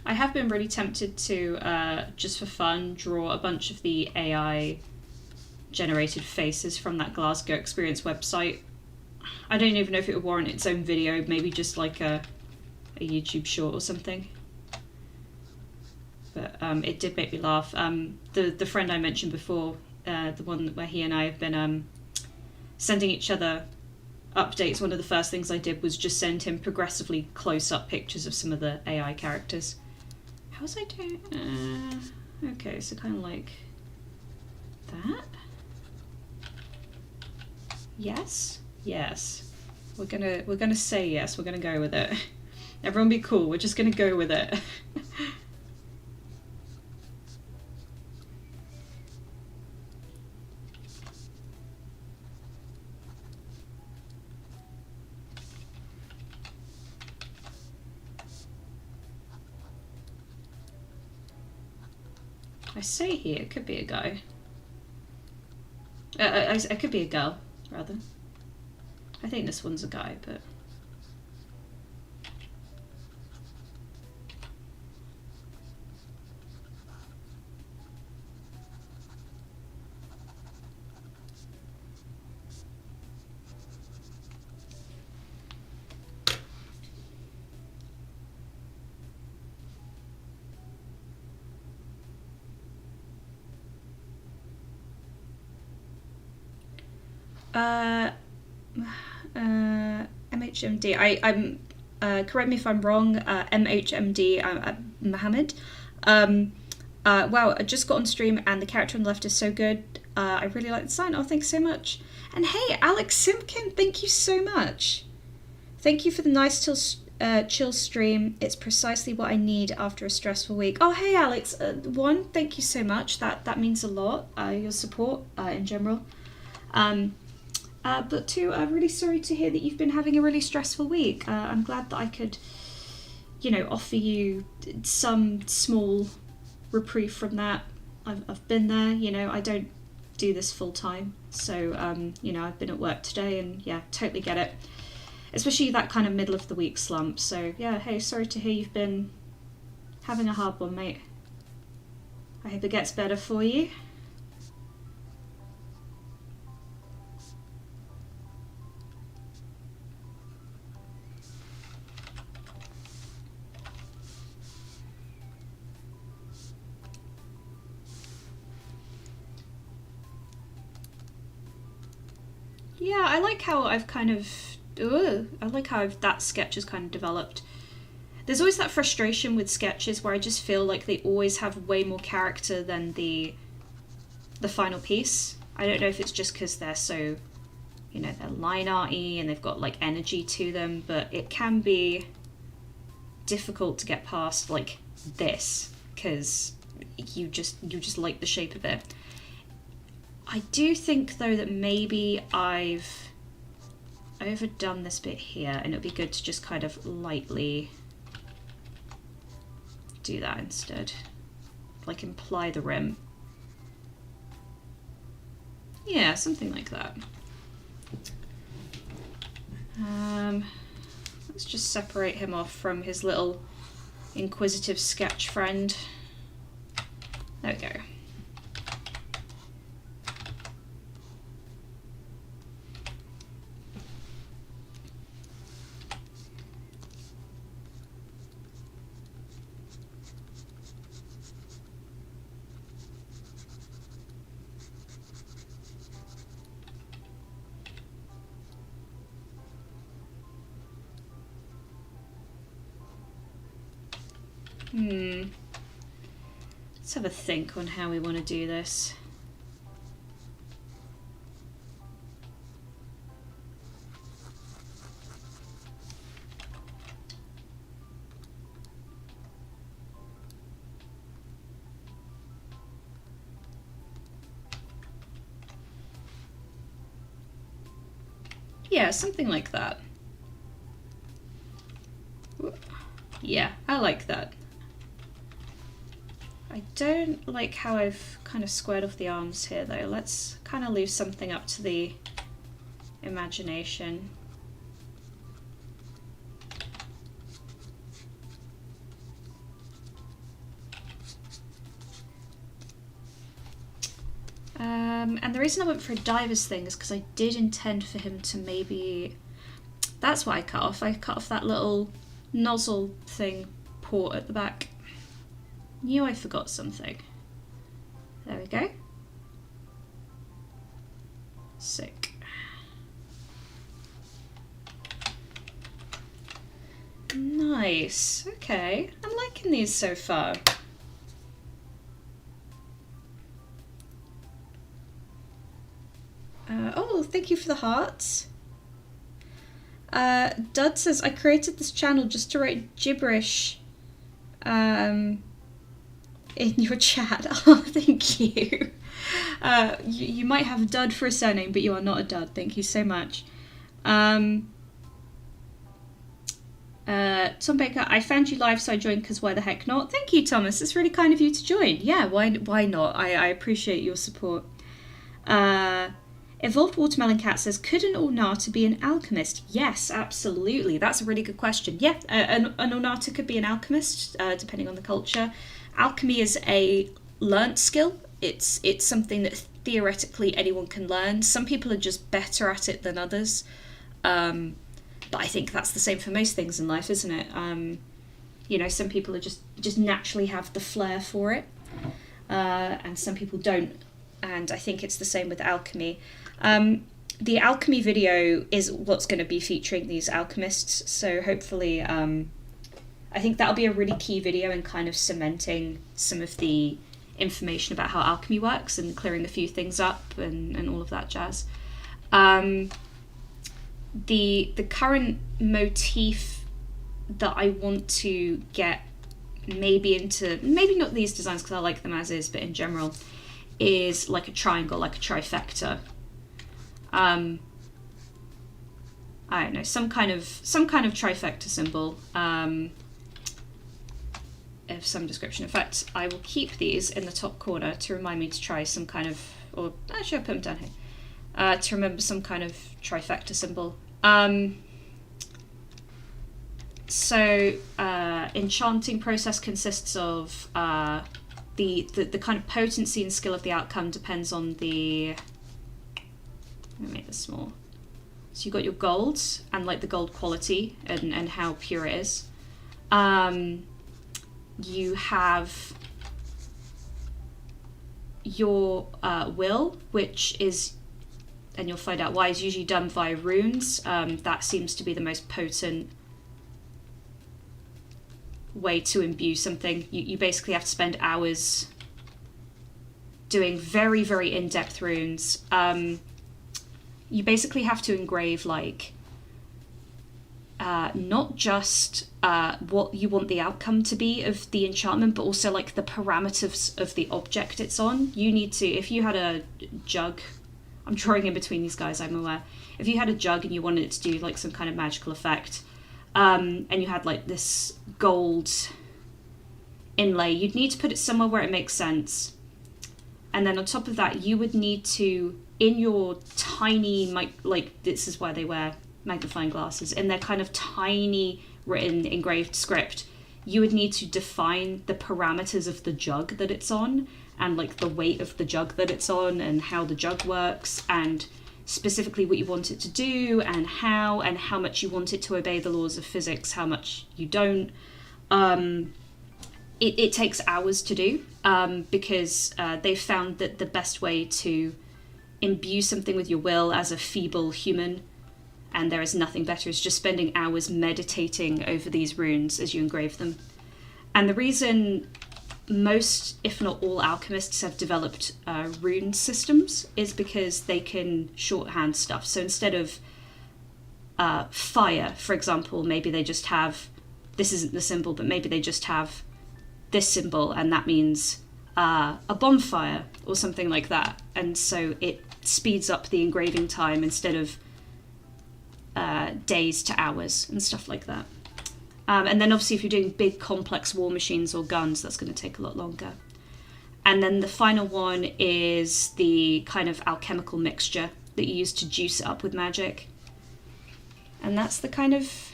I have been really tempted to, just for fun, draw a bunch of the AI generated faces from that Glasgow Experience website. I don't even know if it would warrant its own video, maybe just like a YouTube short or something. But it did make me laugh. The friend I mentioned before, the one where he and I have been sending each other updates, one of the first things I did was just send him progressively close-up pictures of some of the AI characters. How was I doing? Okay, so kind of like that. Yes, yes. We're gonna say yes. We're gonna go with it. Everyone be cool. We're just gonna go with it. I say he. It could be a guy. It could be a girl, rather. I think this one's a guy, but... MHMD. I'm correct me if I'm wrong. MHMD. Mohammed. Wow, I just got on stream and the character on the left is so good. I really like the sign. Oh, thanks so much. And hey, Alex Simpkin, thank you so much. Thank you for the nice chill stream. It's precisely what I need after a stressful week. Oh, hey, Alex. One, thank you so much. That means a lot. Your support in general. But two, I'm really sorry to hear that you've been having a really stressful week. I'm glad that I could, offer you some small reprieve from that. I've been there, I don't do this full time. So, I've been at work today and yeah, totally get it. Especially that kind of middle of the week slump. So yeah, hey, sorry to hear you've been having a hard one, mate. I hope it gets better for you. Yeah, I like how I've kind of... that sketch has kind of developed. There's always that frustration with sketches where I just feel like they always have way more character than the final piece. I don't know if it's just because they're so, they're line arty and they've got like energy to them, but it can be difficult to get past like this because you just like the shape of it. I do think though that maybe I've overdone this bit here and it would be good to just kind of lightly do that instead. Like imply the rim. Yeah, something like that. Let's just separate him off from his little inquisitive sketch friend. There we go. Let's have a think on how we want to do this. Yeah, something like that. Yeah, I like that. I don't like how I've kind of squared off the arms here though. Let's kind of leave something up to the imagination. And the reason I went for a diver's thing is because I did intend for him to maybe... That's what I cut off. I cut off that little nozzle thing port at the back. Knew I forgot something. There we go. Sick. Nice. Okay. I'm liking these so far. Oh, thank you for the hearts. Dud says, I created this channel just to write gibberish in your chat. Oh, thank you. You might have Dud for a surname, but you are not a Dud. Thank you so much. Tom Baker, I found you live, so I joined because why the heck not? Thank you, Thomas. It's really kind of you to join. Yeah, why not? I appreciate your support. Evolved Watermelon Cat says, could an Ornata be an alchemist? Yes, absolutely. That's a really good question. Yeah, an Ornata could be an alchemist, depending on the culture. Alchemy is a learnt skill. It's something that theoretically anyone can learn. Some people are just better at it than others. But I think that's the same for most things in life, isn't it? You know, some people are just naturally have the flair for it, and some people don't. And I think it's the same with alchemy. The alchemy video is what's going to be featuring these alchemists, so hopefully I think that'll be a really key video in kind of cementing some of the information about how alchemy works and clearing a few things up and all of that jazz. The current motif that I want to get maybe into, maybe not these designs because I like them as is, but in general, is like a triangle, like a trifecta. I don't know, some kind of trifecta symbol of some description. In fact, I will keep these in the top corner to remind me to try some kind of, or actually I'll put them down here, to remember some kind of trifecta symbol. So enchanting process consists of the kind of potency and skill of the outcome depends on the, let me make this small. So you've got your gold and like the gold quality and how pure it is. You have your will, which is, and you'll find out why, is usually done via runes. That seems to be the most potent way to imbue something. You basically have to spend hours doing very, very in-depth runes. You basically have to engrave like not just what you want the outcome to be of the enchantment, but also like the parameters of the object it's on. You need to, if you had a jug, I'm drawing in between these guys, I'm aware. If you had a jug and you wanted it to do like some kind of magical effect, and you had like this gold inlay, you'd need to put it somewhere where it makes sense. And then on top of that, you would need to, in your tiny, like this is why they wear magnifying glasses, in their kind of tiny written engraved script, you would need to define the parameters of the jug that it's on, and like the weight of the jug that it's on, and how the jug works, and specifically what you want it to do, and how much you want it to obey the laws of physics, how much you don't. It takes hours to do, because they've found that the best way to imbue something with your will as a feeble human, and there is nothing better, is just spending hours meditating over these runes as you engrave them. And the reason most, if not all, alchemists have developed rune systems is because they can shorthand stuff. So instead of fire, for example, maybe they just have, this isn't the symbol, but maybe they just have this symbol, and that means a bonfire or something like that. And so it speeds up the engraving time instead of days to hours and stuff like that. And then obviously if you're doing big complex war machines or guns, that's going to take a lot longer. And then the final one is the kind of alchemical mixture that you use to juice it up with magic. And that's the kind of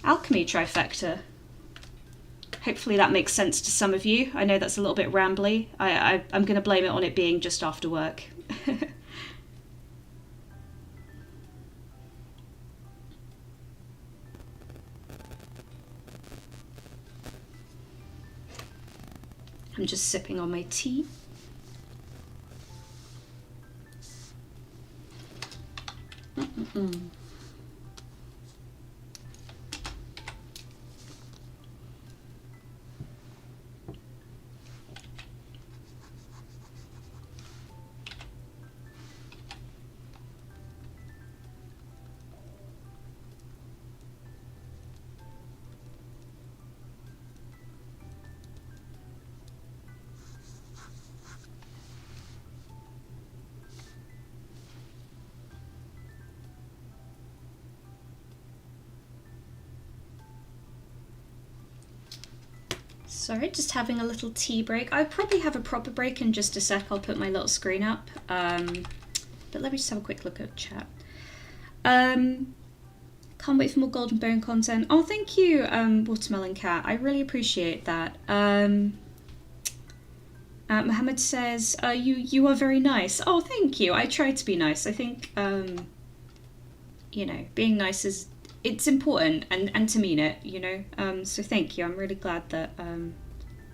alchemy trifecta. Hopefully that makes sense to some of you. I know that's a little bit rambly. I'm going to blame it on it being just after work. I'm just sipping on my tea. Sorry, just having a little tea break. I'll probably have a proper break in just a sec. I'll put my little screen up. But let me just have a quick look at chat. Can't wait for more Golden Bone content. Oh, thank you, Watermelon Cat. I really appreciate that. Mohammed says, you are very nice. Oh, thank you. I try to be nice. I think, you know, being nice is, it's important, and to mean it, you know. So thank you. I'm really glad that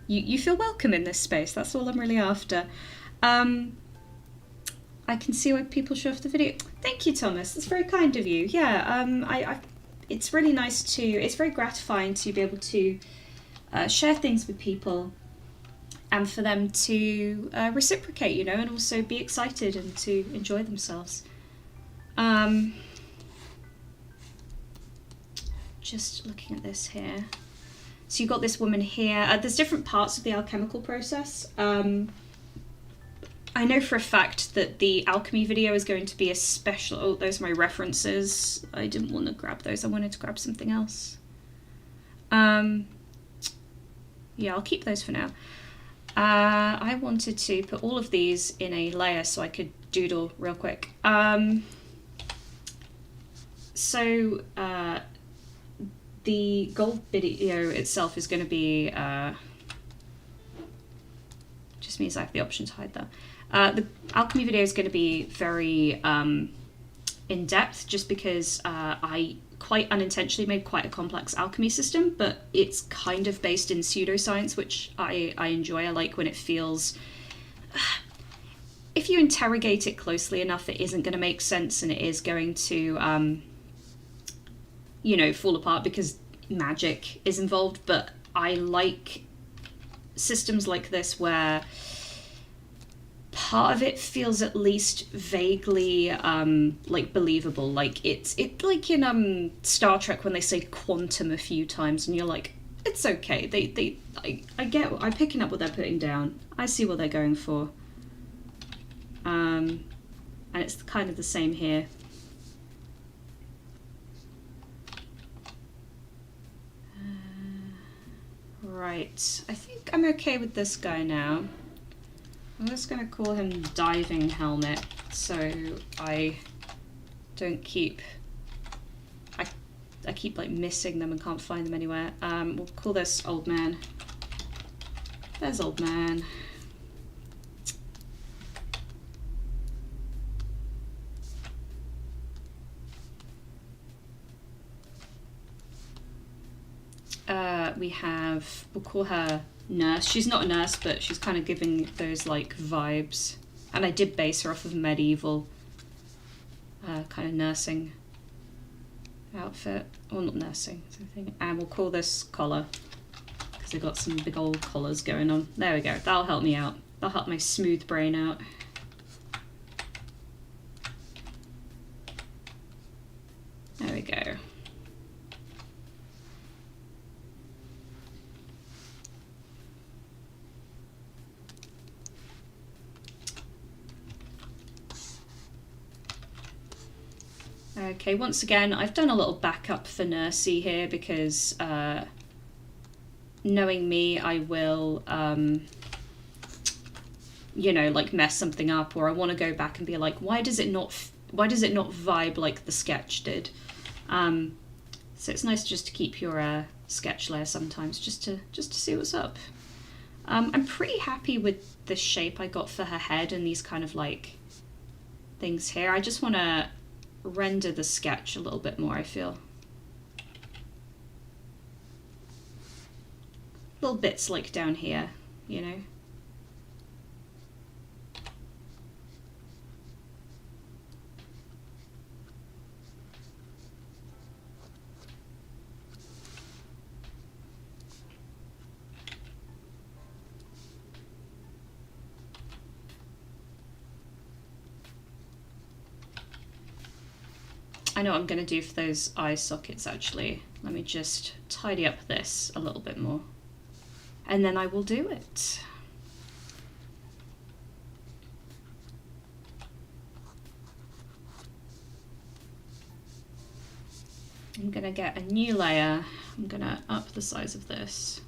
you feel welcome in this space. That's all I'm really after. I can see why people show off the video. Thank you, Thomas. That's very kind of you. Yeah, it's really nice to, it's very gratifying to be able to share things with people and for them to reciprocate, you know, and also be excited and to enjoy themselves. Just looking at this here. So you've got this woman here. There's different parts of the alchemical process. I know for a fact that the alchemy video is going to be a special... Oh, those are my references. I didn't want to grab those. I wanted to grab something else. Yeah, I'll keep those for now. I wanted to put all of these in a layer so I could doodle real quick. The gold video itself is going to be... just means I have the option to hide that. The alchemy video is going to be very in-depth, just because I quite unintentionally made quite a complex alchemy system, but it's kind of based in pseudoscience, which I enjoy. I like when it feels... if you interrogate it closely enough, it isn't going to make sense, and it is going to, you know, fall apart because magic is involved. But I like systems like this where part of it feels at least vaguely like believable. Like it's like in Star Trek when they say quantum a few times and you're like, it's okay. I get, I'm picking up what they're putting down. I see what they're going for. And it's kind of the same here. Right, I think I'm okay with this guy now. I'm just going to call him Diving Helmet, so I don't keep... I keep like missing them and can't find them anywhere. We'll call this Old Man. There's Old Man. We'll call her Nurse. She's not a nurse, but she's kind of giving those like vibes. And I did base her off of a medieval kind of nursing outfit. Well, not nursing, something. And we'll call this Collar, because they've got some big old collars going on. There we go. That'll help me out. That'll help my smooth brain out. There we go. Okay, once again, I've done a little backup for Nursey here because knowing me, I will, you know, like mess something up, or I want to go back and be like, why does it not vibe like the sketch did? So it's nice just to keep your sketch layer sometimes, just to see what's up. I'm pretty happy with the shape I got for her head and these kind of like things here. I just want to render the sketch a little bit more, I feel. Little bits like down here, you know. I know what I'm going to do for those eye sockets actually. Let me just tidy up this a little bit more. And then I will do it. I'm going to get a new layer. I'm going to up the size of this.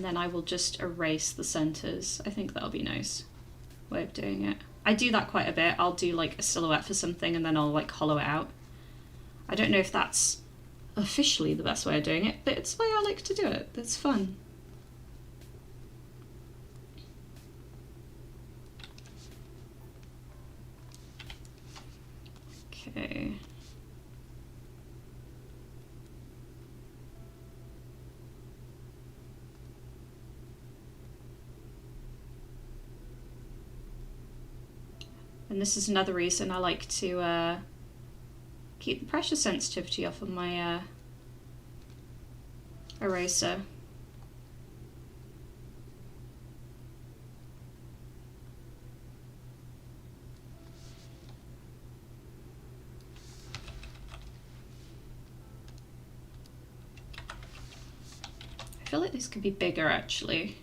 And then I will just erase the centers. I think that'll be a nice way of doing it. I do that quite a bit. I'll do like a silhouette for something and then I'll like hollow it out. I don't know if that's officially the best way of doing it, but it's the way I like to do it. It's fun. Okay. And this is another reason I like to keep the pressure sensitivity off of my eraser. I feel like this could be bigger actually.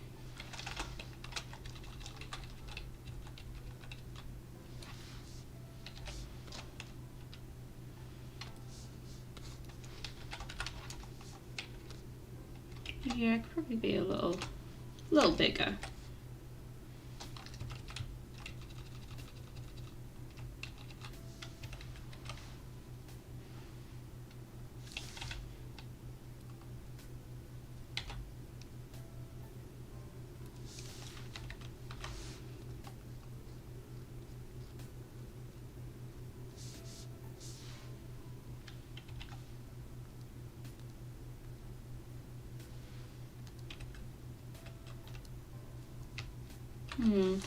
Yeah, it could probably be a little bigger.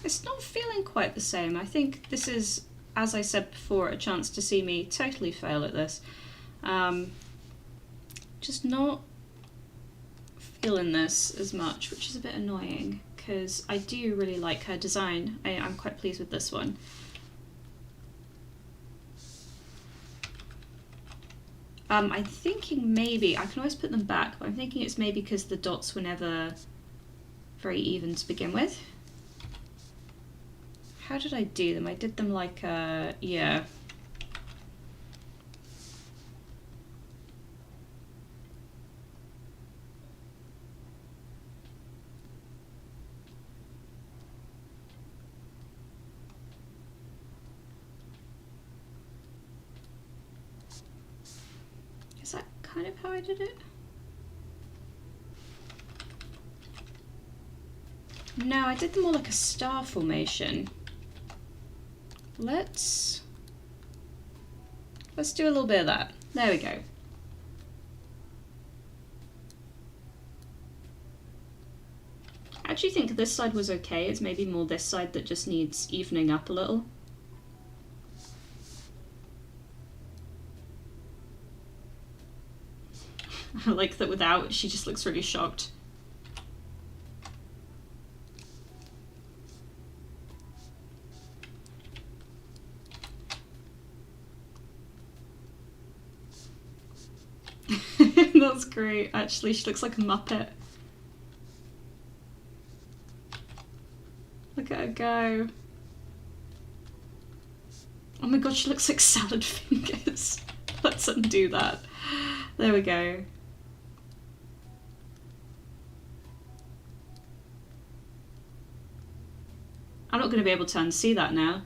It's not feeling quite the same. I think this is, as I said before, a chance to see me totally fail at this. Just not feeling this as much, which is a bit annoying because I do really like her design. I'm quite pleased with this one. I'm thinking maybe, I can always put them back, but I'm thinking it's maybe because the dots were never very even to begin with. How did I do them? I did them like, yeah. Is that kind of how I did it? No, I did them more like a star formation. Let's do a little bit of that. There we go. I actually think this side was okay. It's maybe more this side that just needs evening up a little. I like that without, she just looks really shocked. That's great, actually. She looks like a Muppet. Look at her go. Oh my god, she looks like salad fingers. Let's undo that. There we go. I'm not going to be able to unsee that now.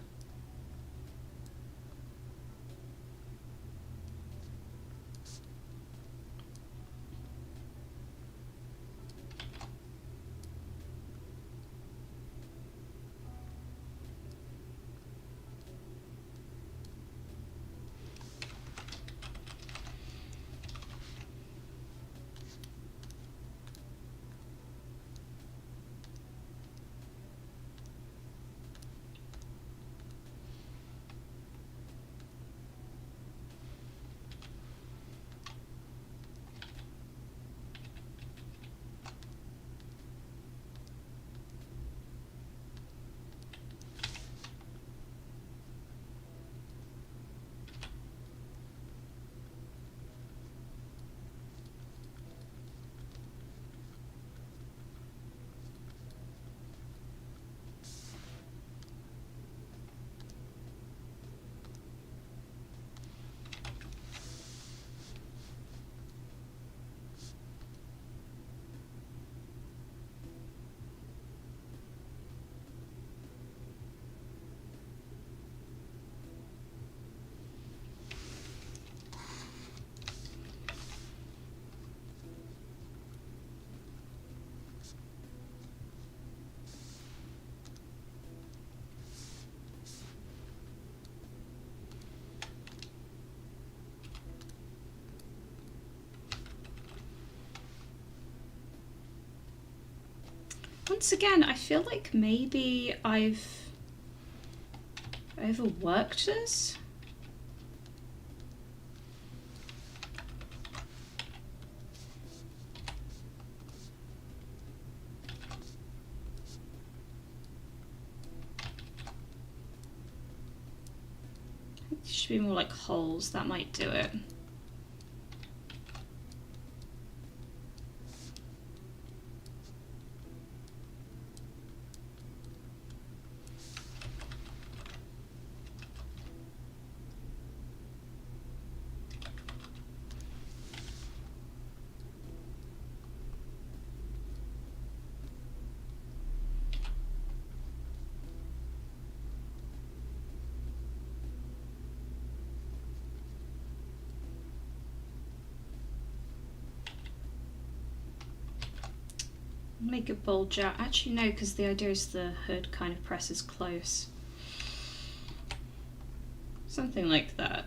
once again, I feel like maybe I've overworked this. It should be more like holes, that might do it. Make it bulge out. Actually, no, because the idea is the hood kind of presses close. Something like that.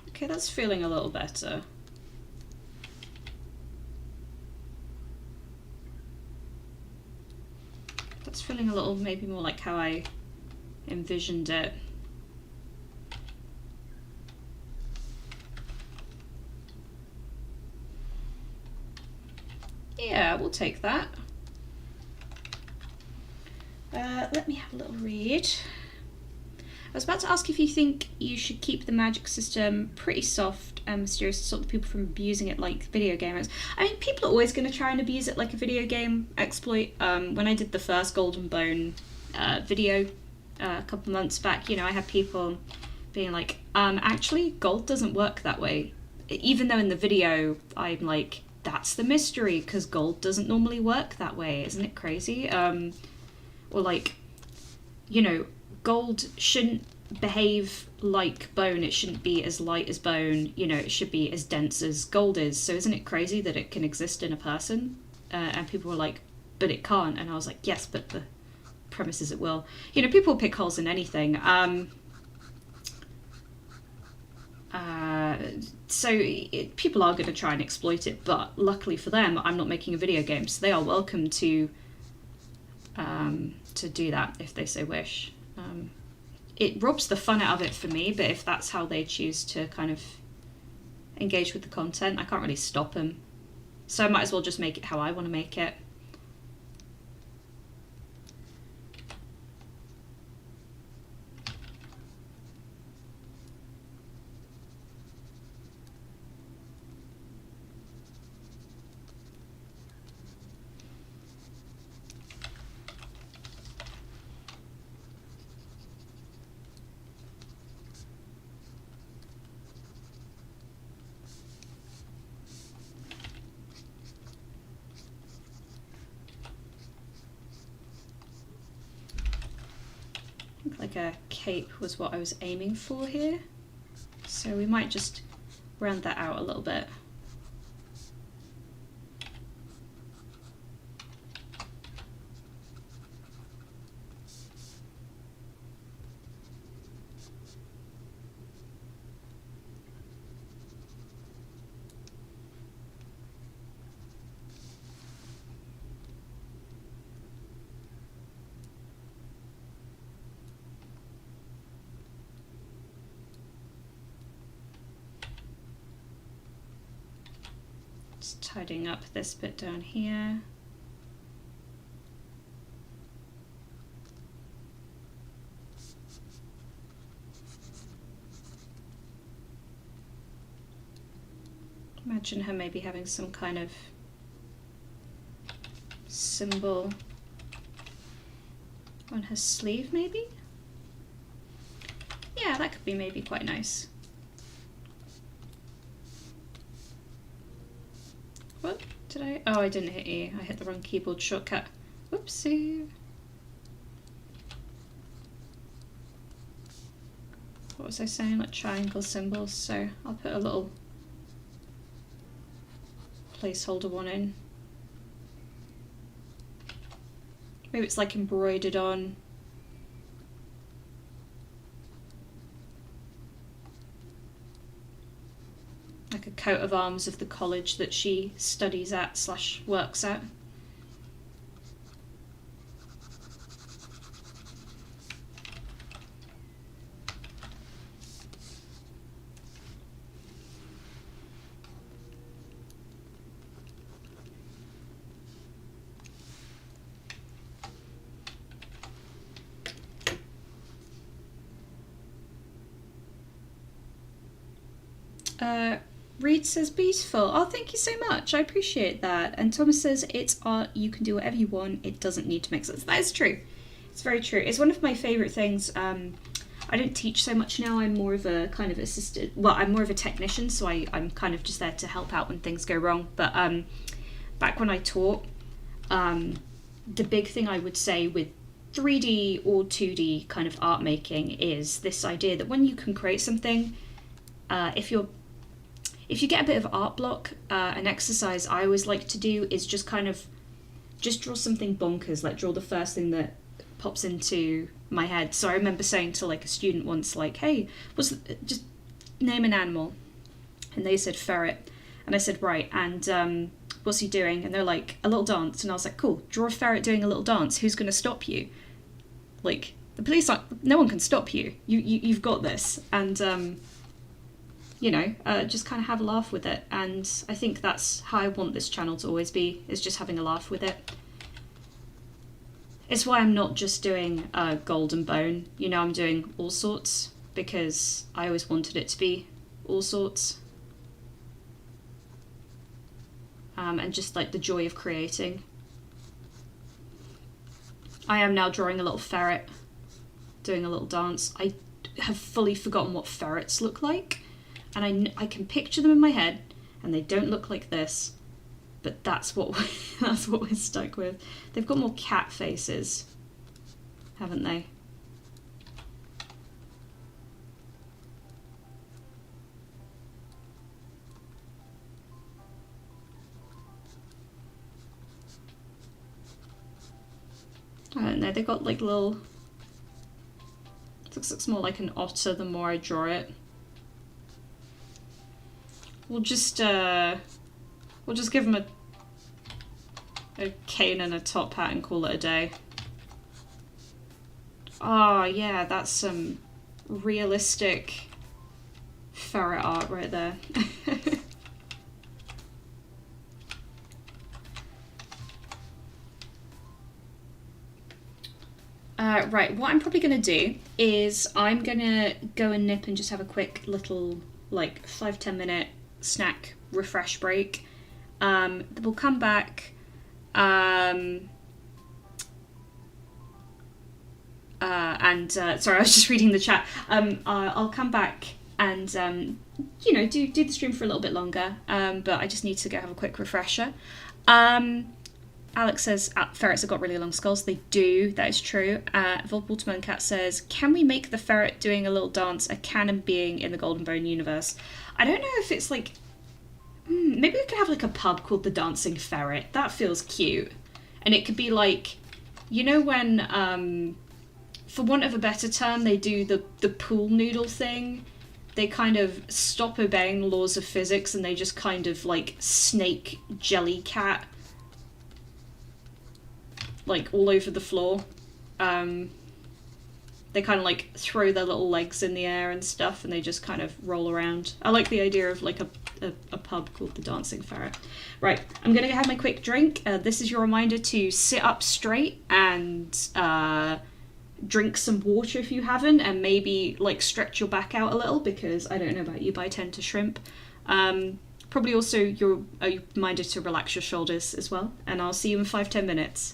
Okay, that's feeling a little better. That's feeling a little maybe more like how I envisioned it. Yeah, we'll take that. Let me have a little read. I was about to ask if you think you should keep the magic system pretty soft and mysterious to stop the people from abusing it like video gamers. I mean, people are always going to try and abuse it like a video game exploit. When I did the first Golden Bone video a couple months back, you know, I had people being like, actually, gold doesn't work that way. Even though in the video, I'm like, that's the mystery, because gold doesn't normally work that way. Isn't it crazy? Or like, you know, gold shouldn't behave like bone. It shouldn't be as light as bone. You know, it should be as dense as gold is. So isn't it crazy that it can exist in a person? And people were like, but it can't. And I was like, yes, but the premise is it will. You know, people pick holes in anything. People are going to try and exploit it, but luckily for them, I'm not making a video game, so they are welcome to do that if they so wish. It robs the fun out of it for me, but if that's how they choose to kind of engage with the content, I can't really stop them. So I might as well just make it how I want to make it. Like a cape was what I was aiming for here. So we might just round that out a little bit. Tidying up this bit down here. Imagine her maybe having some kind of symbol on her sleeve, maybe? Yeah, that could be maybe quite nice. What? Did I? Oh, I didn't hit E. I hit the wrong keyboard shortcut. Whoopsie. What was I saying? Like triangle symbols. So I'll put a little placeholder one in. Maybe it's like embroidered on. Like a coat of arms of the college that she studies at / works at. Reed says beautiful. Oh, thank you so much. I appreciate that. And Thomas says it's art. You can do whatever you want. It doesn't need to make sense. That is true. It's very true. It's one of my favourite things. I don't teach so much now. I'm more of a kind of assistant. Well, I'm more of a technician, so I'm kind of just there to help out when things go wrong. But back when I taught, the big thing I would say with 3D or 2D kind of art making is this idea that when you can create something, if you get a bit of art block, an exercise I always like to do is just draw something bonkers, like draw the first thing that pops into my head. So I remember saying to like a student once, like, hey, just name an animal. And they said ferret. And I said, right, and what's he doing? And they're like, a little dance. And I was like, cool, draw a ferret doing a little dance. Who's going to stop you? Like, the police aren't, no one can stop you. You've got this. And just kind of have a laugh with it. And I think that's how I want this channel to always be, is just having a laugh with it. It's why I'm not just doing Golden Bone. I'm doing all sorts, because I always wanted it to be all sorts. And just like the joy of creating. I am now drawing a little ferret, doing a little dance. I have fully forgotten what ferrets look like. And I can picture them in my head, and they don't look like this, but that's what we're stuck with. They've got more cat faces, haven't they? I don't know. They've got like little. It looks more like an otter the more I draw it. We'll just give him a cane and a top hat and call it a day. Oh yeah, that's some realistic ferret art right there. Right, what I'm probably going to do is I'm going to go and nip and just have a quick little, like, 5-10 minute snack refresh break. We'll come back. Sorry, I was just reading the chat. I'll come back and do the stream for a little bit longer. But I just need to go have a quick refresher. Alex says ferrets have got really long skulls. They do. That is true. Watermelon Cat says, can we make the ferret doing a little dance a canon being in the Golden Bone universe? I don't know if it's like... maybe we could have like a pub called the Dancing Ferret. That feels cute. And it could be like... when, for want of a better term, they do the pool noodle thing. They kind of stop obeying the laws of physics and they just kind of like snake jelly cat like all over the floor. They kind of like throw their little legs in the air and stuff and they just kind of roll around. I like the idea of like a pub called the Dancing Ferret. Right, I'm gonna go have my quick drink. This is your reminder to sit up straight and drink some water if you haven't, and maybe like stretch your back out a little, because I don't know about you, but I tend to shrimp. Probably also you're reminded to relax your shoulders as well, and I'll see you in 5-10 minutes.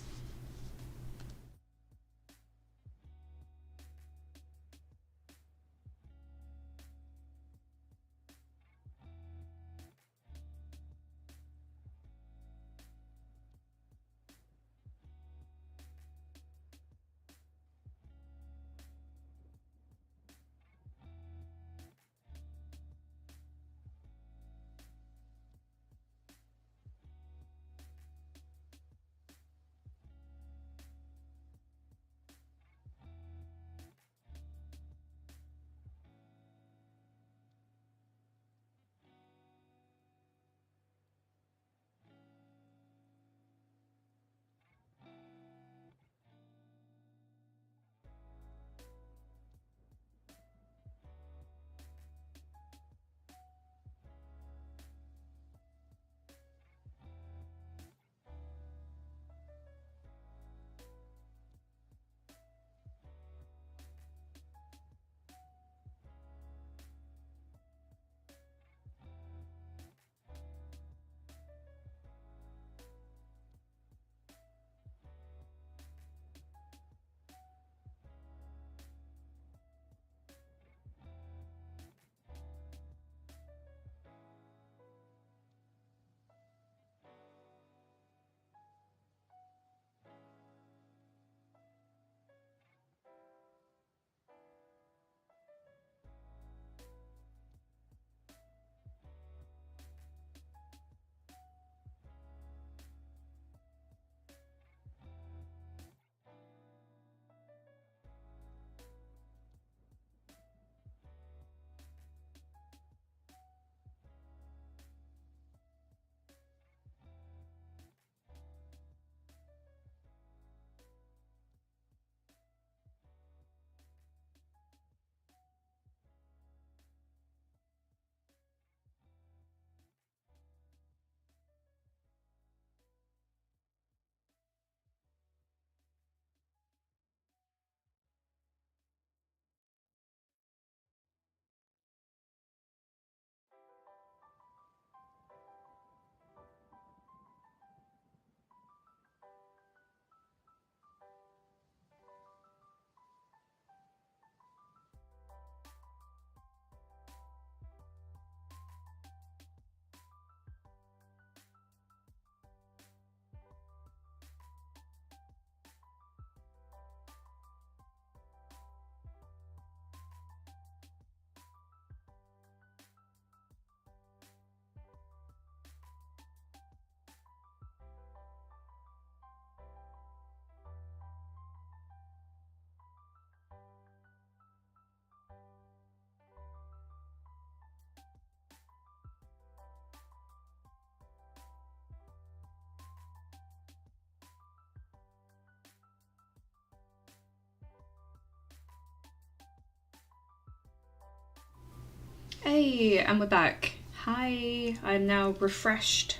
Hey, and we're back. Hi, I'm now refreshed.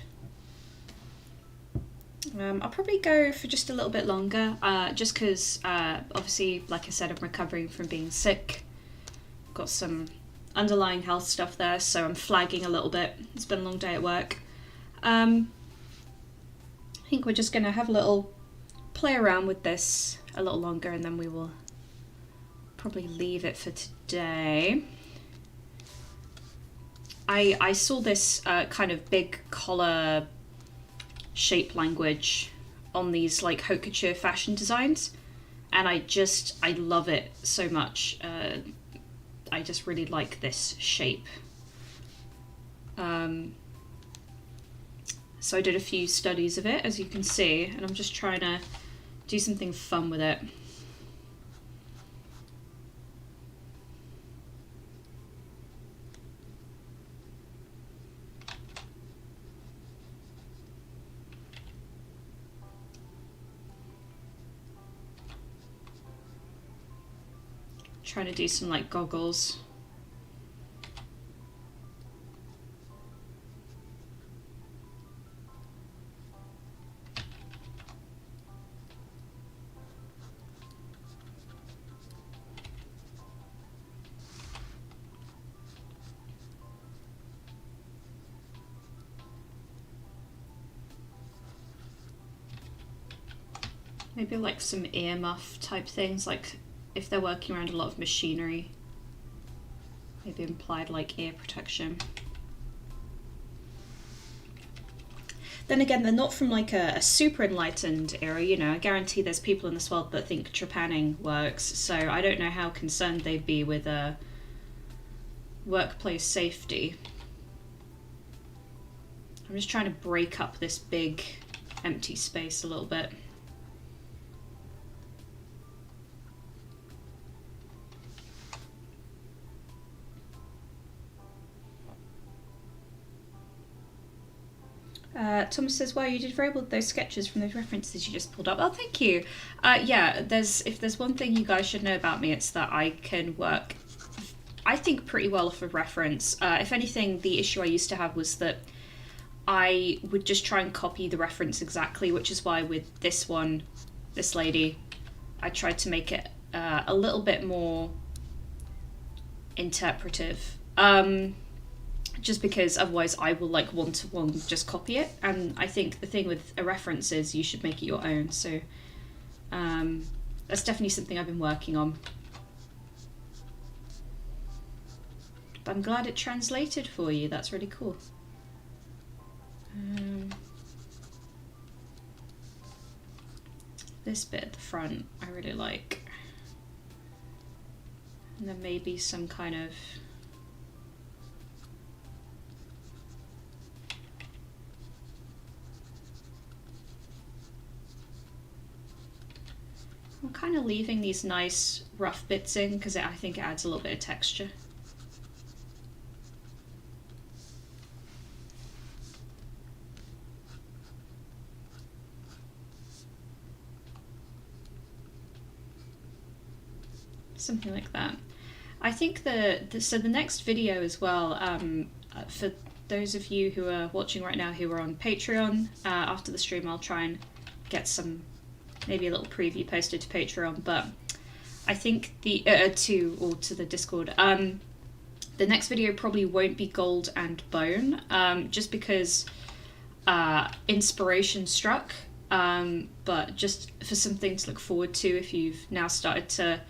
I'll probably go for just a little bit longer, just because, obviously, like I said, I'm recovering from being sick. Got some underlying health stuff there, so I'm flagging a little bit. It's been a long day at work. I think we're just going to have a little play around with this a little longer, and then we will probably leave it for today. I saw this kind of big collar shape language on these like haute couture fashion designs, and I love it so much. I just really like this shape. So I did a few studies of it, as you can see, and I'm just trying to do something fun with it. Trying to do some like goggles. Maybe like some earmuff type things, like if they're working around a lot of machinery. Maybe implied like ear protection. Then again, they're not from like a super enlightened era, you know. I guarantee there's people in this world that think trepanning works, so I don't know how concerned they'd be with workplace safety. I'm just trying to break up this big empty space a little bit. Thomas says, wow, you did very well with those sketches from those references you just pulled up. Oh, thank you. Yeah, if there's one thing you guys should know about me, it's that I can work, I think, pretty well off of reference. If anything, the issue I used to have was that I would just try and copy the reference exactly, which is why with this one, this lady, I tried to make it a little bit more interpretive. Just because otherwise I will like one-to-one just copy it, and I think the thing with a reference is you should make it your own, so that's definitely something I've been working on. But I'm glad it translated for you, that's really cool. This bit at the front I really like, and then maybe some kind of I'm kind of leaving these nice rough bits in because I think it adds a little bit of texture. Something like that. I think so the next video as well, for those of you who are watching right now who are on Patreon, after the stream I'll try and get some, maybe a little preview posted to Patreon, but I think to the Discord. The next video probably won't be Gold and Bone, just because inspiration struck, but just for something to look forward to if you've now started to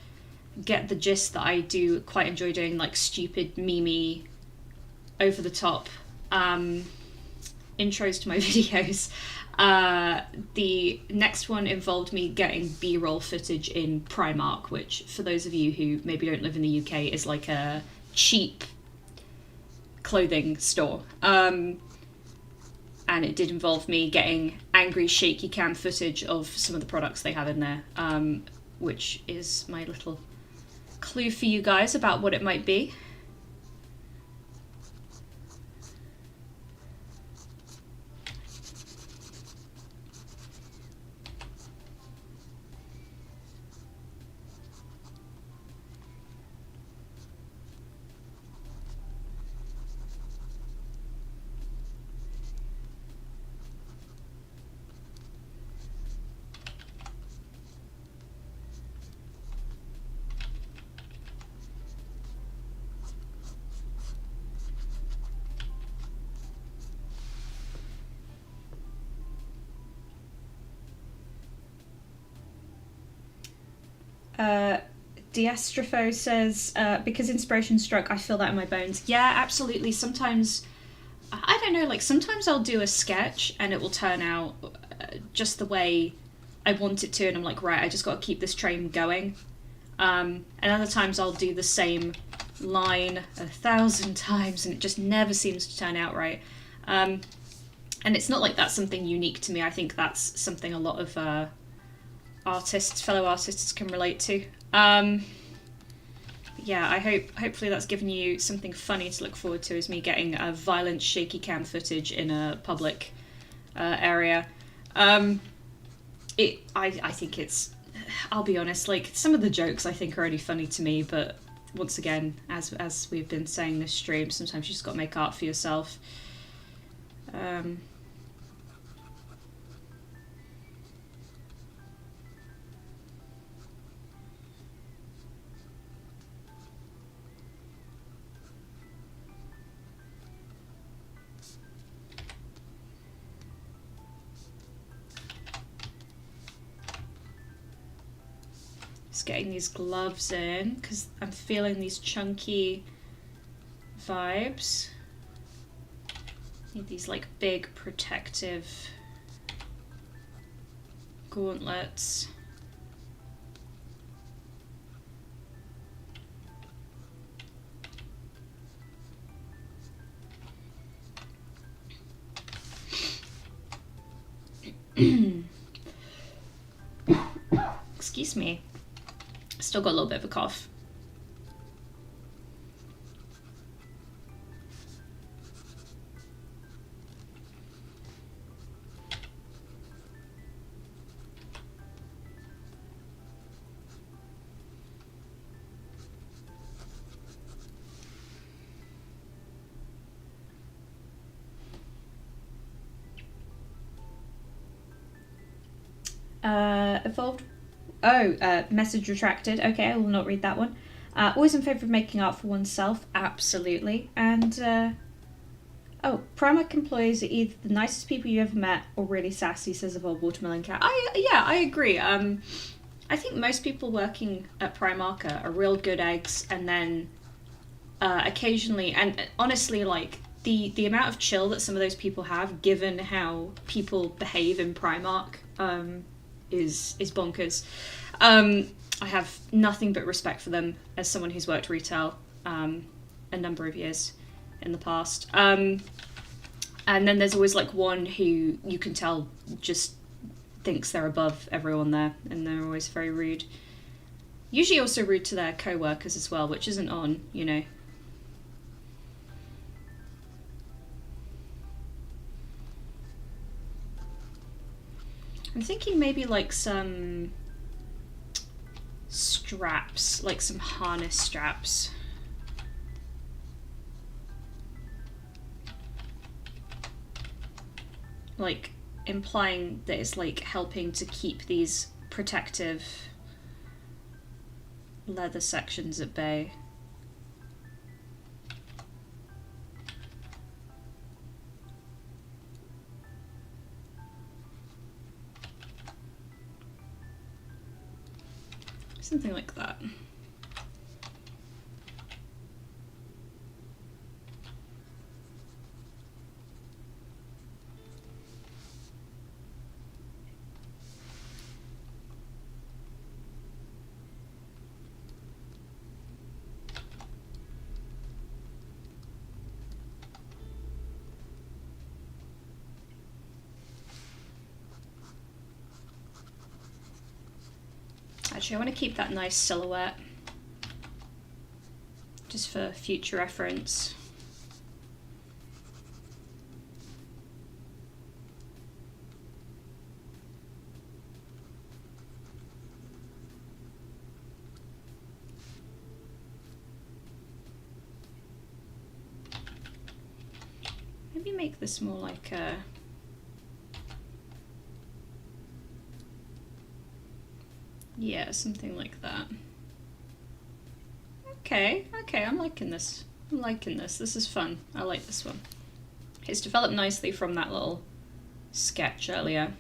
get the gist that I do quite enjoy doing like stupid, memey, over the top intros to my videos. The next one involved me getting B-roll footage in Primark, which for those of you who maybe don't live in the UK is like a cheap clothing store. And it did involve me getting angry shaky cam footage of some of the products they have in there, which is my little clue for you guys about what it might be. Diestrofo says, because inspiration struck, I feel that in my bones. Yeah, absolutely. Sometimes, I don't know, like sometimes I'll do a sketch and it will turn out just the way I want it to, and I'm like, right, I just got to keep this train going. And other times I'll do the same line 1,000 times and it just never seems to turn out right. And it's not like that's something unique to me. I think that's something a lot of fellow artists can relate to. Yeah, hopefully that's given you something funny to look forward to, as me getting violent shaky cam footage in a public area. I think it's, I'll be honest, like some of the jokes I think are only funny to me, but once again, as we've been saying this stream, sometimes you just got to make art for yourself. Just getting these gloves in because I'm feeling these chunky vibes. Need these like big protective gauntlets. Excuse me. Still got a little bit of a cough. Evolved. Message retracted. Okay, I will not read that one. Always in favour of making art for oneself. Absolutely. And, Primark employees are either the nicest people you ever met or really sassy, says Evolved Watermelon Cat. I agree. I think most people working at Primark are real good eggs, and then occasionally, and honestly, like, the amount of chill that some of those people have, given how people behave in Primark, is bonkers. I have nothing but respect for them as someone who's worked retail a number of years in the past. And then there's always like one who you can tell just thinks they're above everyone there, and they're always very rude. Usually also rude to their co-workers as well, which isn't on, you know. I'm thinking maybe like some straps, like some harness straps. Like implying that it's like helping to keep these protective leather sections at bay. Something like that. Actually, I want to keep that nice silhouette, just for future reference. Maybe make this more like a... yeah, something like that. Okay, I'm liking this. I'm liking this. This is fun. I like this one. It's developed nicely from that little sketch earlier.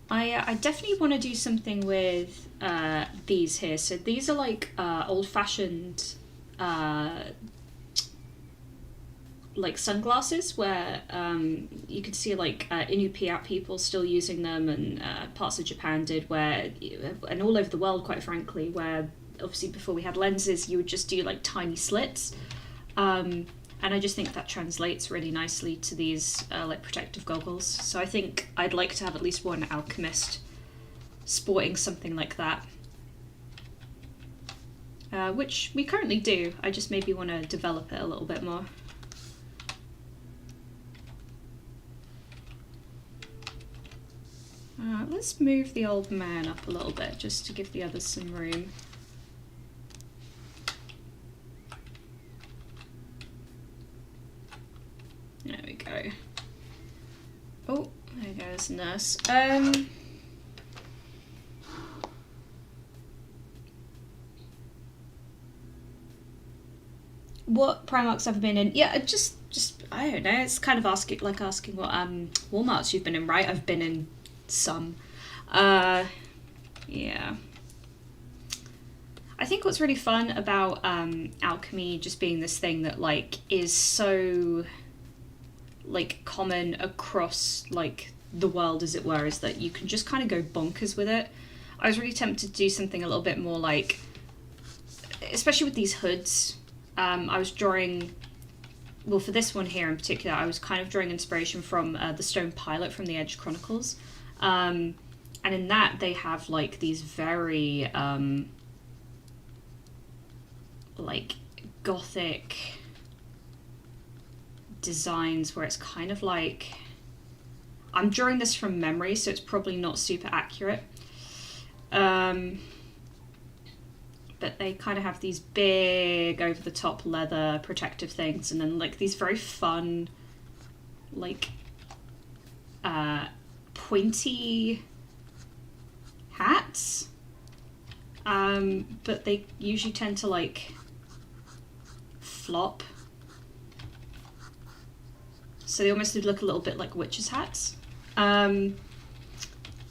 I definitely want to do something with these here. So these are like old-fashioned like sunglasses where you could see like Inupiat people still using them, and parts of Japan did, where, and all over the world quite frankly, where obviously before we had lenses you would just do like tiny slits, and I just think that translates really nicely to these like protective goggles. So I think I'd like to have at least one alchemist sporting something like that, which we currently do. I just maybe want to develop it a little bit more. Let's move the old man up a little bit just to give the others some room. There we go. Oh, there goes nurse. What Primarks have I been in? Yeah, just I don't know. It's kind of asking what Walmarts you've been in, right? I've been in some. Yeah. I think what's really fun about alchemy just being this thing that like is so like common across like the world, as it were, is that you can just kind of go bonkers with it. I was really tempted to do something a little bit more like, especially with these hoods. I was drawing, well, for this one here in particular, I was kind of drawing inspiration from the Stone Pilot from the Edge Chronicles. And in that, they have like these very like gothic designs where it's kind of like, I'm drawing this from memory, so it's probably not super accurate. But they kind of have these big over-the-top leather protective things, and then like these very fun like pointy hats, but they usually tend to like flop, so they almost look a little bit like witches' hats,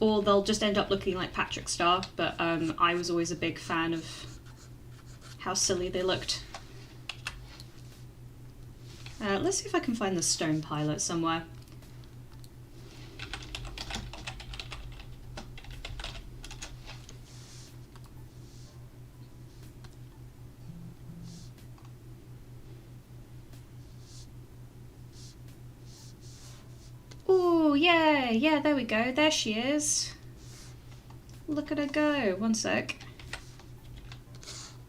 or they'll just end up looking like Patrick Star, but I was always a big fan of how silly they looked. Let's see if I can find the Stone Pilot somewhere. Oh, yeah, there we go. There she is. Look at her go. One sec.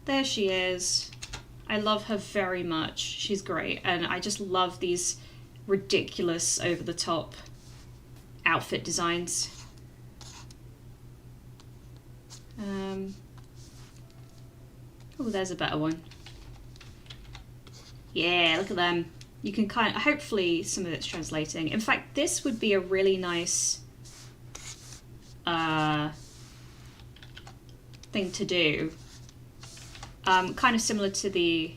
There she is. I love her very much. She's great. And I just love these ridiculous over-the-top outfit designs. Oh, there's a better one. Yeah, look at them. You can kind of, hopefully some of it's translating. In fact, this would be a really nice thing to do. Kind of similar to the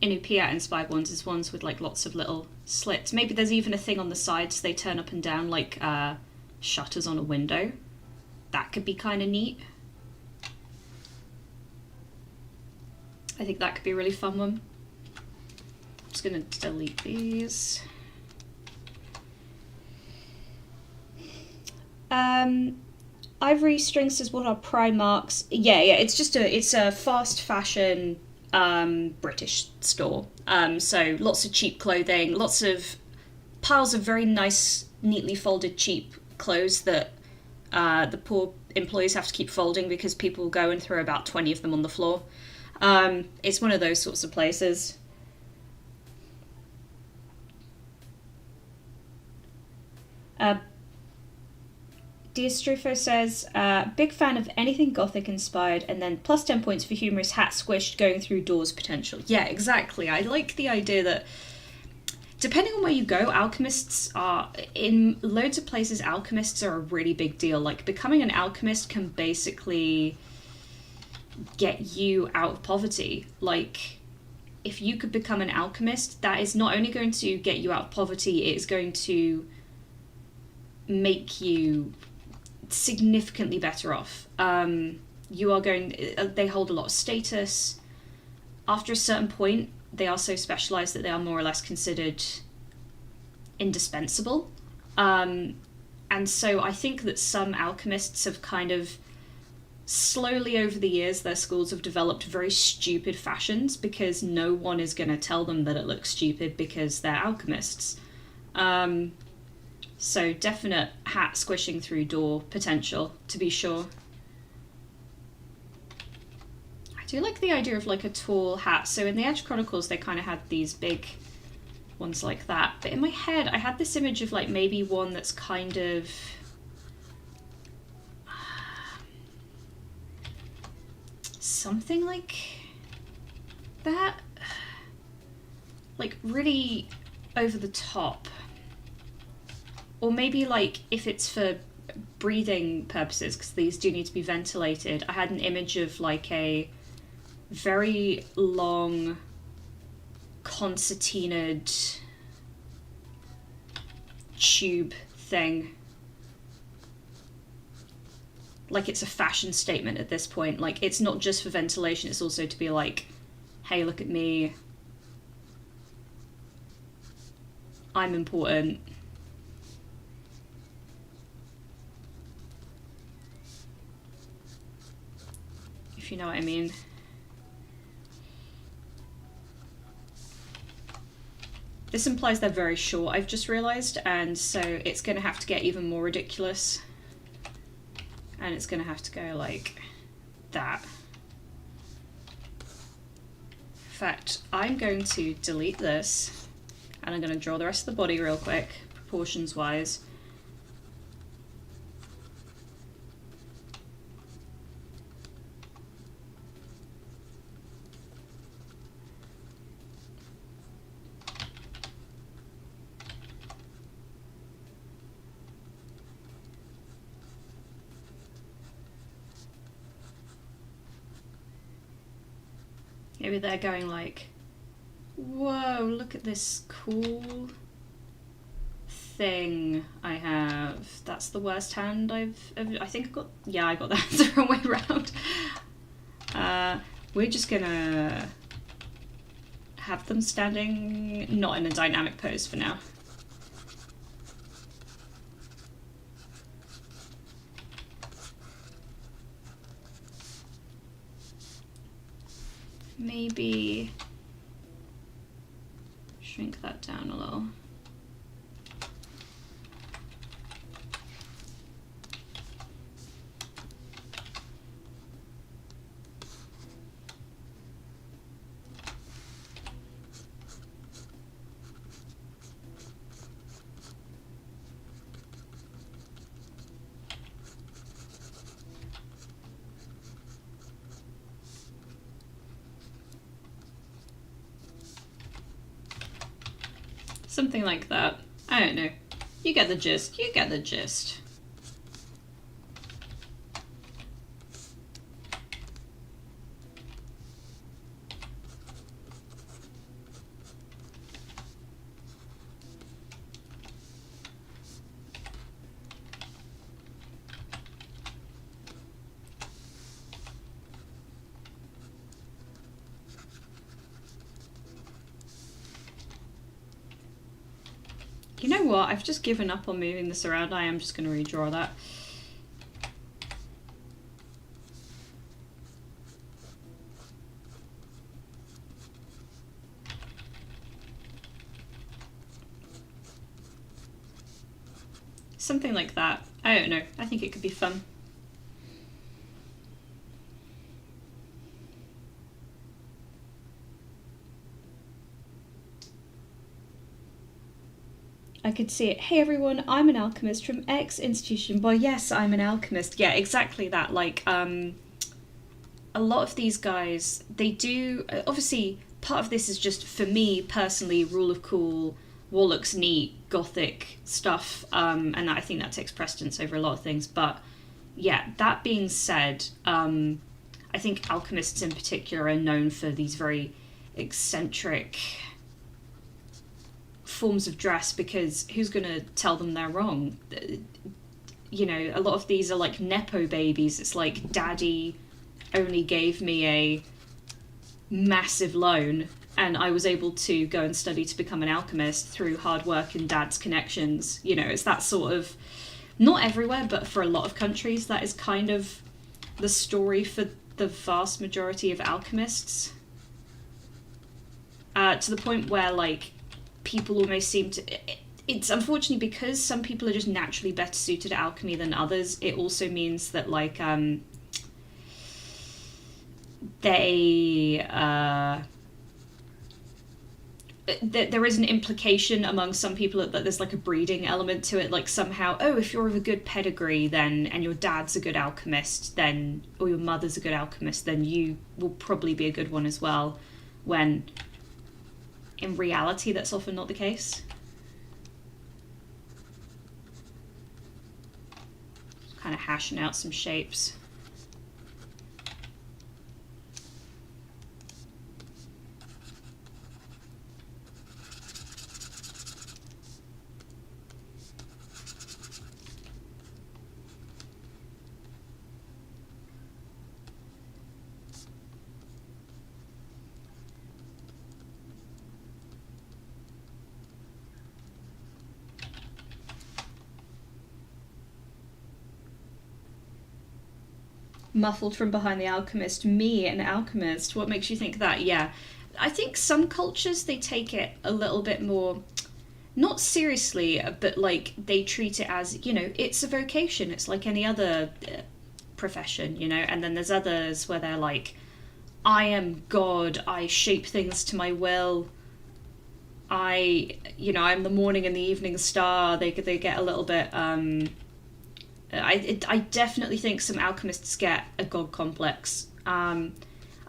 Inupiat inspired ones, is ones with like lots of little slits. Maybe there's even a thing on the sides they turn up and down like shutters on a window. That could be kind of neat. I think that could be a really fun one. I'm just going to delete these. Ivory String says, what are Primarks? Yeah, it's a fast fashion British store. So lots of cheap clothing, lots of piles of very nice, neatly folded cheap clothes that the poor employees have to keep folding because people go and throw about 20 of them on the floor. It's one of those sorts of places. Diastrufo says, big fan of anything gothic inspired, and then plus 10 points for humorous hat squished going through doors potential. Yeah, exactly. I like the idea that depending on where you go, alchemists are, in loads of places, alchemists are a really big deal. Like, becoming an alchemist can basically get you out of poverty. Like, if you could become an alchemist, that is not only going to get you out of poverty, it is going to make you significantly better off. They hold a lot of status. After a certain point, they are so specialized that they are more or less considered indispensable. And so I think that some alchemists have kind of slowly over the years, their schools have developed very stupid fashions because no one is going to tell them that it looks stupid because they're alchemists. So definite hat squishing through door potential, to be sure. I do like the idea of like a tall hat. So in the Edge Chronicles, they kind of had these big ones like that. But in my head, I had this image of like maybe one that's kind of... something like that. Like really over the top. Or maybe like if it's for breathing purposes, because these do need to be ventilated, I had an image of like a very long concertinaed tube thing. Like it's a fashion statement at this point. Like it's not just for ventilation, it's also to be like, hey, look at me. I'm important. If you know what I mean. This implies they're very short, I've just realised, and so it's going to have to get even more ridiculous. And it's going to have to go like that. In fact, I'm going to delete this, and I'm going to draw the rest of the body real quick, proportions-wise. Maybe they're going like, whoa, look at this cool thing I have. That's the worst hand I've ever... I think I got... Yeah, I got that the wrong way around. We're just gonna have them standing not in a dynamic pose for now. Maybe shrink that down a little. Something like that. I don't know. You get the gist. You get the gist. You know what? I've just given up on moving this around. I am just going to redraw that. Something like that. I don't know. I think it could be fun. I could see it. Hey everyone, I'm an alchemist from X institution. Well, yes, I'm an alchemist. Yeah, exactly that. Like, a lot of these guys, they do... Obviously, part of this is just, for me, personally, rule of cool, war looks neat, gothic stuff. And I think that takes precedence over a lot of things. But, yeah, that being said, I think alchemists in particular are known for these very eccentric forms of dress, because who's going to tell them they're wrong? you know, a lot of these are like Nepo babies. It's like daddy only gave me a massive loan and I was able to go and study to become an alchemist through hard work and dad's connections. You know, it's that sort of, not everywhere, but for a lot of countries, that is kind of the story for the vast majority of alchemists. To the point where, like, people almost seem to... It's unfortunately because some people are just naturally better suited to alchemy than others. It also means that, like, there is an implication among some people that there's like a breeding element to it, like somehow, oh, if you're of a good pedigree then, and your dad's a good alchemist then, or your mother's a good alchemist, then you will probably be a good one as well, when in reality that's often not the case. Just kind of hashing out some shapes. Muffled from behind the alchemist. Me, an alchemist. What makes you think that? Yeah. I think some cultures, they take it a little bit more, not seriously, but like they treat it as, you know, it's a vocation. It's like any other profession, you know. And then there's others where they're like, I am God. I shape things to my will. I'm the morning and the evening star. They get a little bit... I definitely think some alchemists get a god complex. I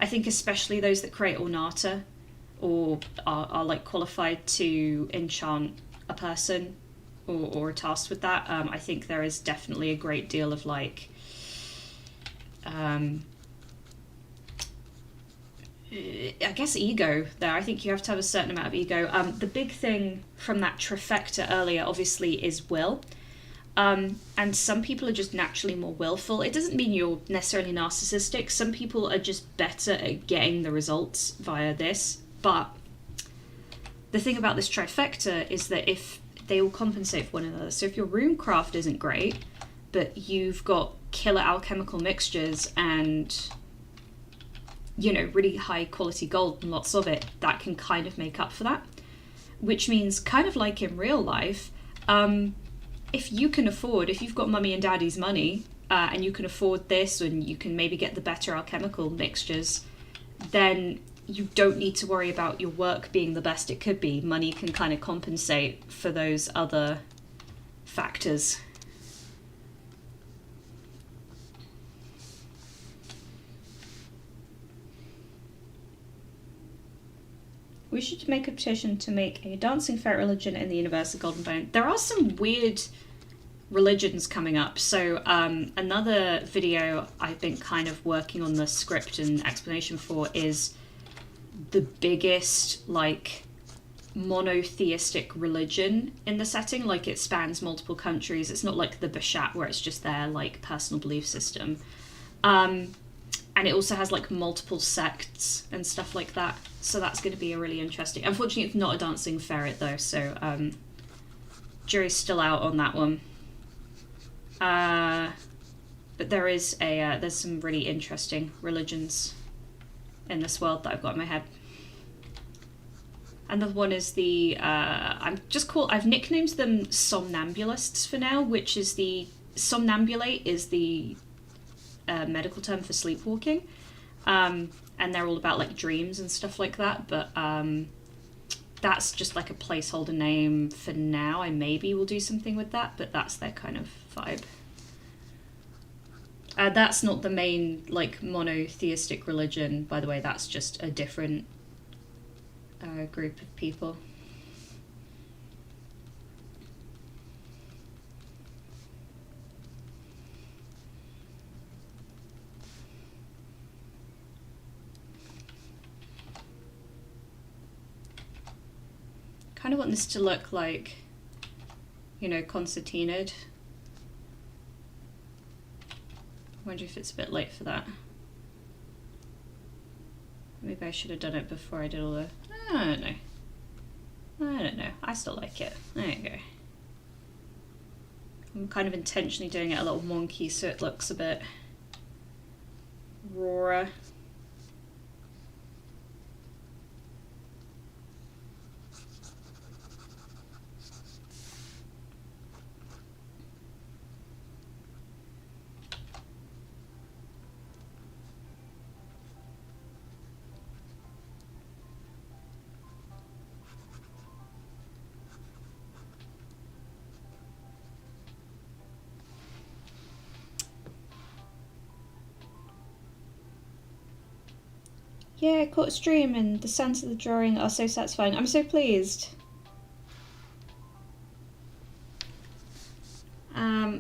think especially those that create ornata or are like qualified to enchant a person or are tasked with that. I think there is definitely a great deal of like I guess ego there. I think you have to have a certain amount of ego. The big thing from that trifecta earlier obviously is will. And some people are just naturally more willful. It doesn't mean you're necessarily narcissistic. Some people are just better at getting the results via this. But the thing about this trifecta is that if they all compensate for one another. So if your runecraft isn't great, but you've got killer alchemical mixtures and, you know, really high quality gold and lots of it, that can kind of make up for that. Which means, kind of like in real life, if you've got mummy and daddy's money, and you can afford this, and you can maybe get the better alchemical mixtures, then you don't need to worry about your work being the best it could be. Money can kind of compensate for those other factors. We should make a petition to make a dancing ferret religion in the universe of Golden Bone. There are some weird religions coming up. So another video I've been kind of working on the script and explanation for is the biggest like monotheistic religion in the setting. Like it spans multiple countries. It's not like the Bashat where it's just their like personal belief system. And it also has like multiple sects and stuff like that. So that's going to be a really interesting... Unfortunately, it's not a dancing ferret though, so jury's still out on that one. But there is there's some really interesting religions in this world that I've got in my head. Another one is the I've nicknamed them somnambulists for now, which is the somnambulate is the medical term for sleepwalking, and they're all about like dreams and stuff like that, but that's just like a placeholder name for now. I maybe will do something with that, but that's their kind of vibe. That's not the main like monotheistic religion, by the way. That's just a different group of people. Kind of want this to look like, you know, concertinaed. I wonder if it's a bit late for that. Maybe I should have done it before I did all the... I don't know. I don't know. I still like it. There you go. I'm kind of intentionally doing it a little wonky so it looks a bit rawer. Yeah, I caught a stream and the sounds of the drawing are so satisfying. I'm so pleased.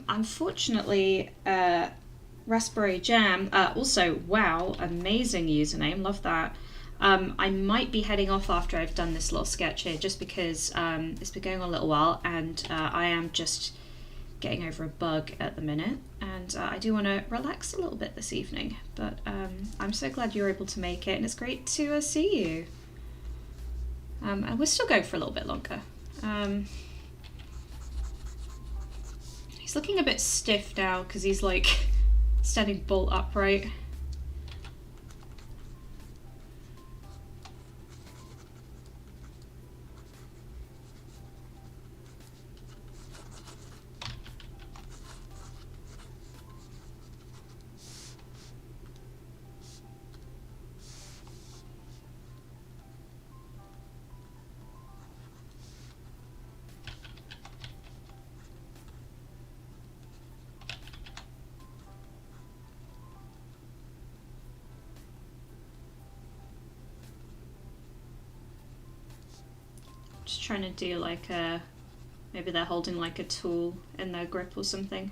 Unfortunately, Raspberry Jam, also, wow, amazing username, love that. I might be heading off after I've done this little sketch here, just because it's been going on a little while and I am just getting over a bug at the minute, and I do want to relax a little bit this evening, but I'm so glad you're able to make it, and it's great to see you. And we're still going for a little bit longer. He's looking a bit stiff now because he's like standing bolt upright. Just trying to do like a, maybe they're holding like a tool in their grip or something.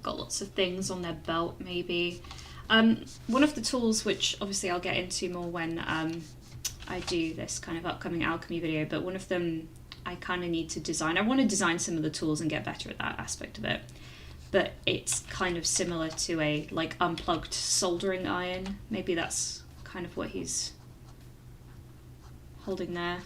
Got lots of things on their belt maybe. One of the tools, which obviously I'll get into more when I do this kind of upcoming alchemy video, but one of them I kind of need to design. I want to design some of the tools and get better at that aspect of it, but it's kind of similar to a like unplugged soldering iron. Maybe that's kind of what he's holding there.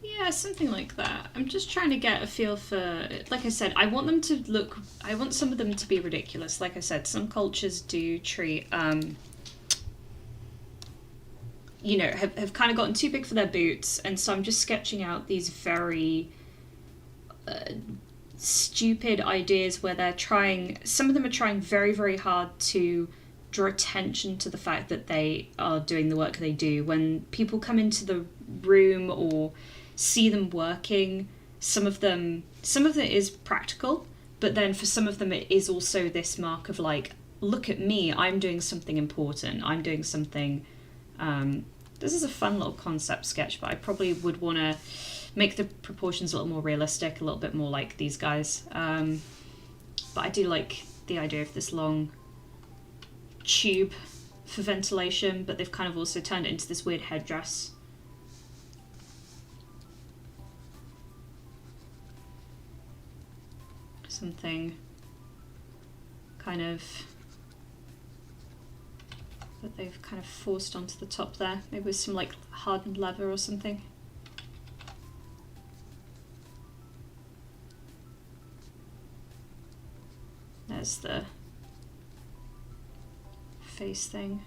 Yeah, something like that. I'm just trying to get a feel for, like I said, I want them to look, I want some of them to be ridiculous. Like I said, some cultures do treat, you know, have kind of gotten too big for their boots, and so I'm just sketching out these very stupid ideas where they're trying, some of them are trying very, very hard to draw attention to the fact that they are doing the work they do. When people come into the room or see them working, some of it is practical, but then for some of them it is also this mark of like, look at me, I'm doing something important, I'm doing something This is a fun little concept sketch, but I probably would want to make the proportions a little more realistic, a little bit more like these guys. But I do like the idea of this long tube for ventilation, but they've kind of also turned it into this weird headdress. Something kind of that they've kind of forced onto the top there, maybe with some like hardened leather or something. There's the face thing.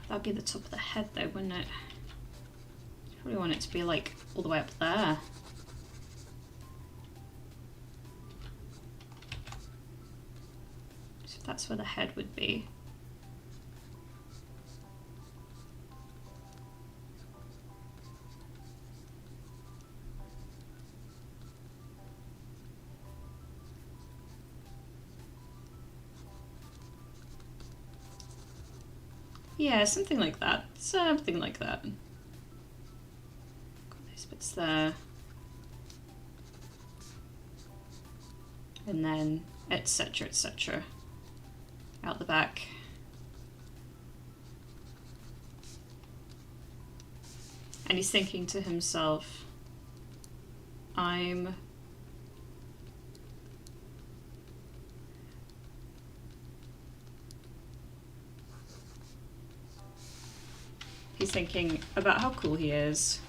That'd be the top of the head though, wouldn't it? Probably want it to be like all the way up there. So that's where the head would be. Yeah, something like that. Something like that. Got those bits there. And then etc, etc. Out the back. And he's thinking to himself, He's thinking about how cool he is.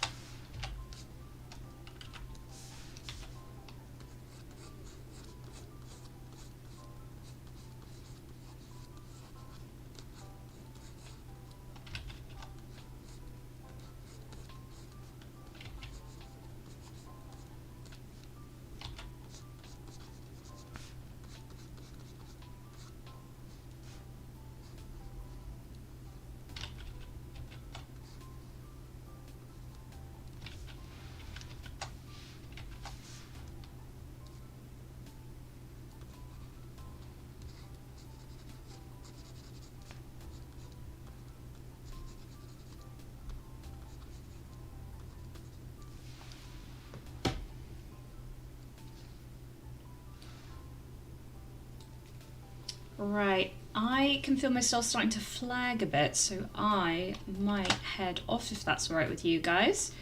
Right, I can feel myself starting to flag a bit, so I might head off if that's all right with you guys.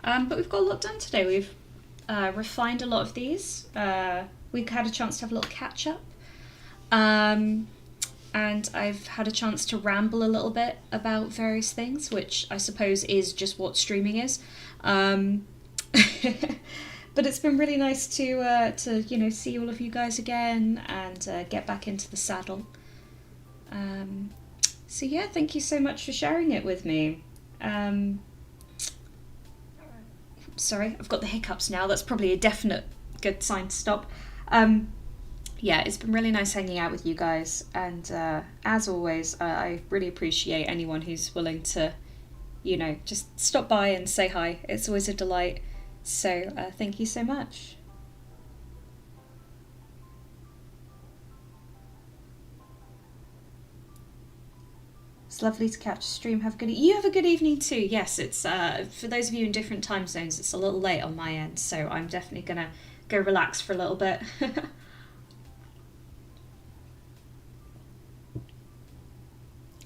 But we've got a lot done today. We've refined a lot of these. We've had a chance to have a little catch up. And I've had a chance to ramble a little bit about various things, which I suppose is just what streaming is. But it's been really nice to see all of you guys again and get back into the saddle. So yeah, thank you so much for sharing it with me. Sorry, I've got the hiccups now. That's probably a definite good sign to stop. Yeah, it's been really nice hanging out with you guys, and as always, I really appreciate anyone who's willing to, just stop by and say hi. It's always a delight. So thank you so much. It's lovely to catch a stream. You have a good evening too. Yes, it's for those of you in different time zones, it's a little late on my end, so I'm definitely gonna go relax for a little bit.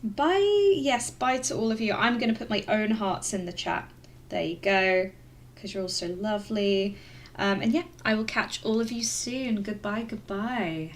Bye. Yes, bye to all of you. I'm gonna put my own hearts in the chat. There you go. Because you're all so lovely. And yeah, I will catch all of you soon. Goodbye, goodbye.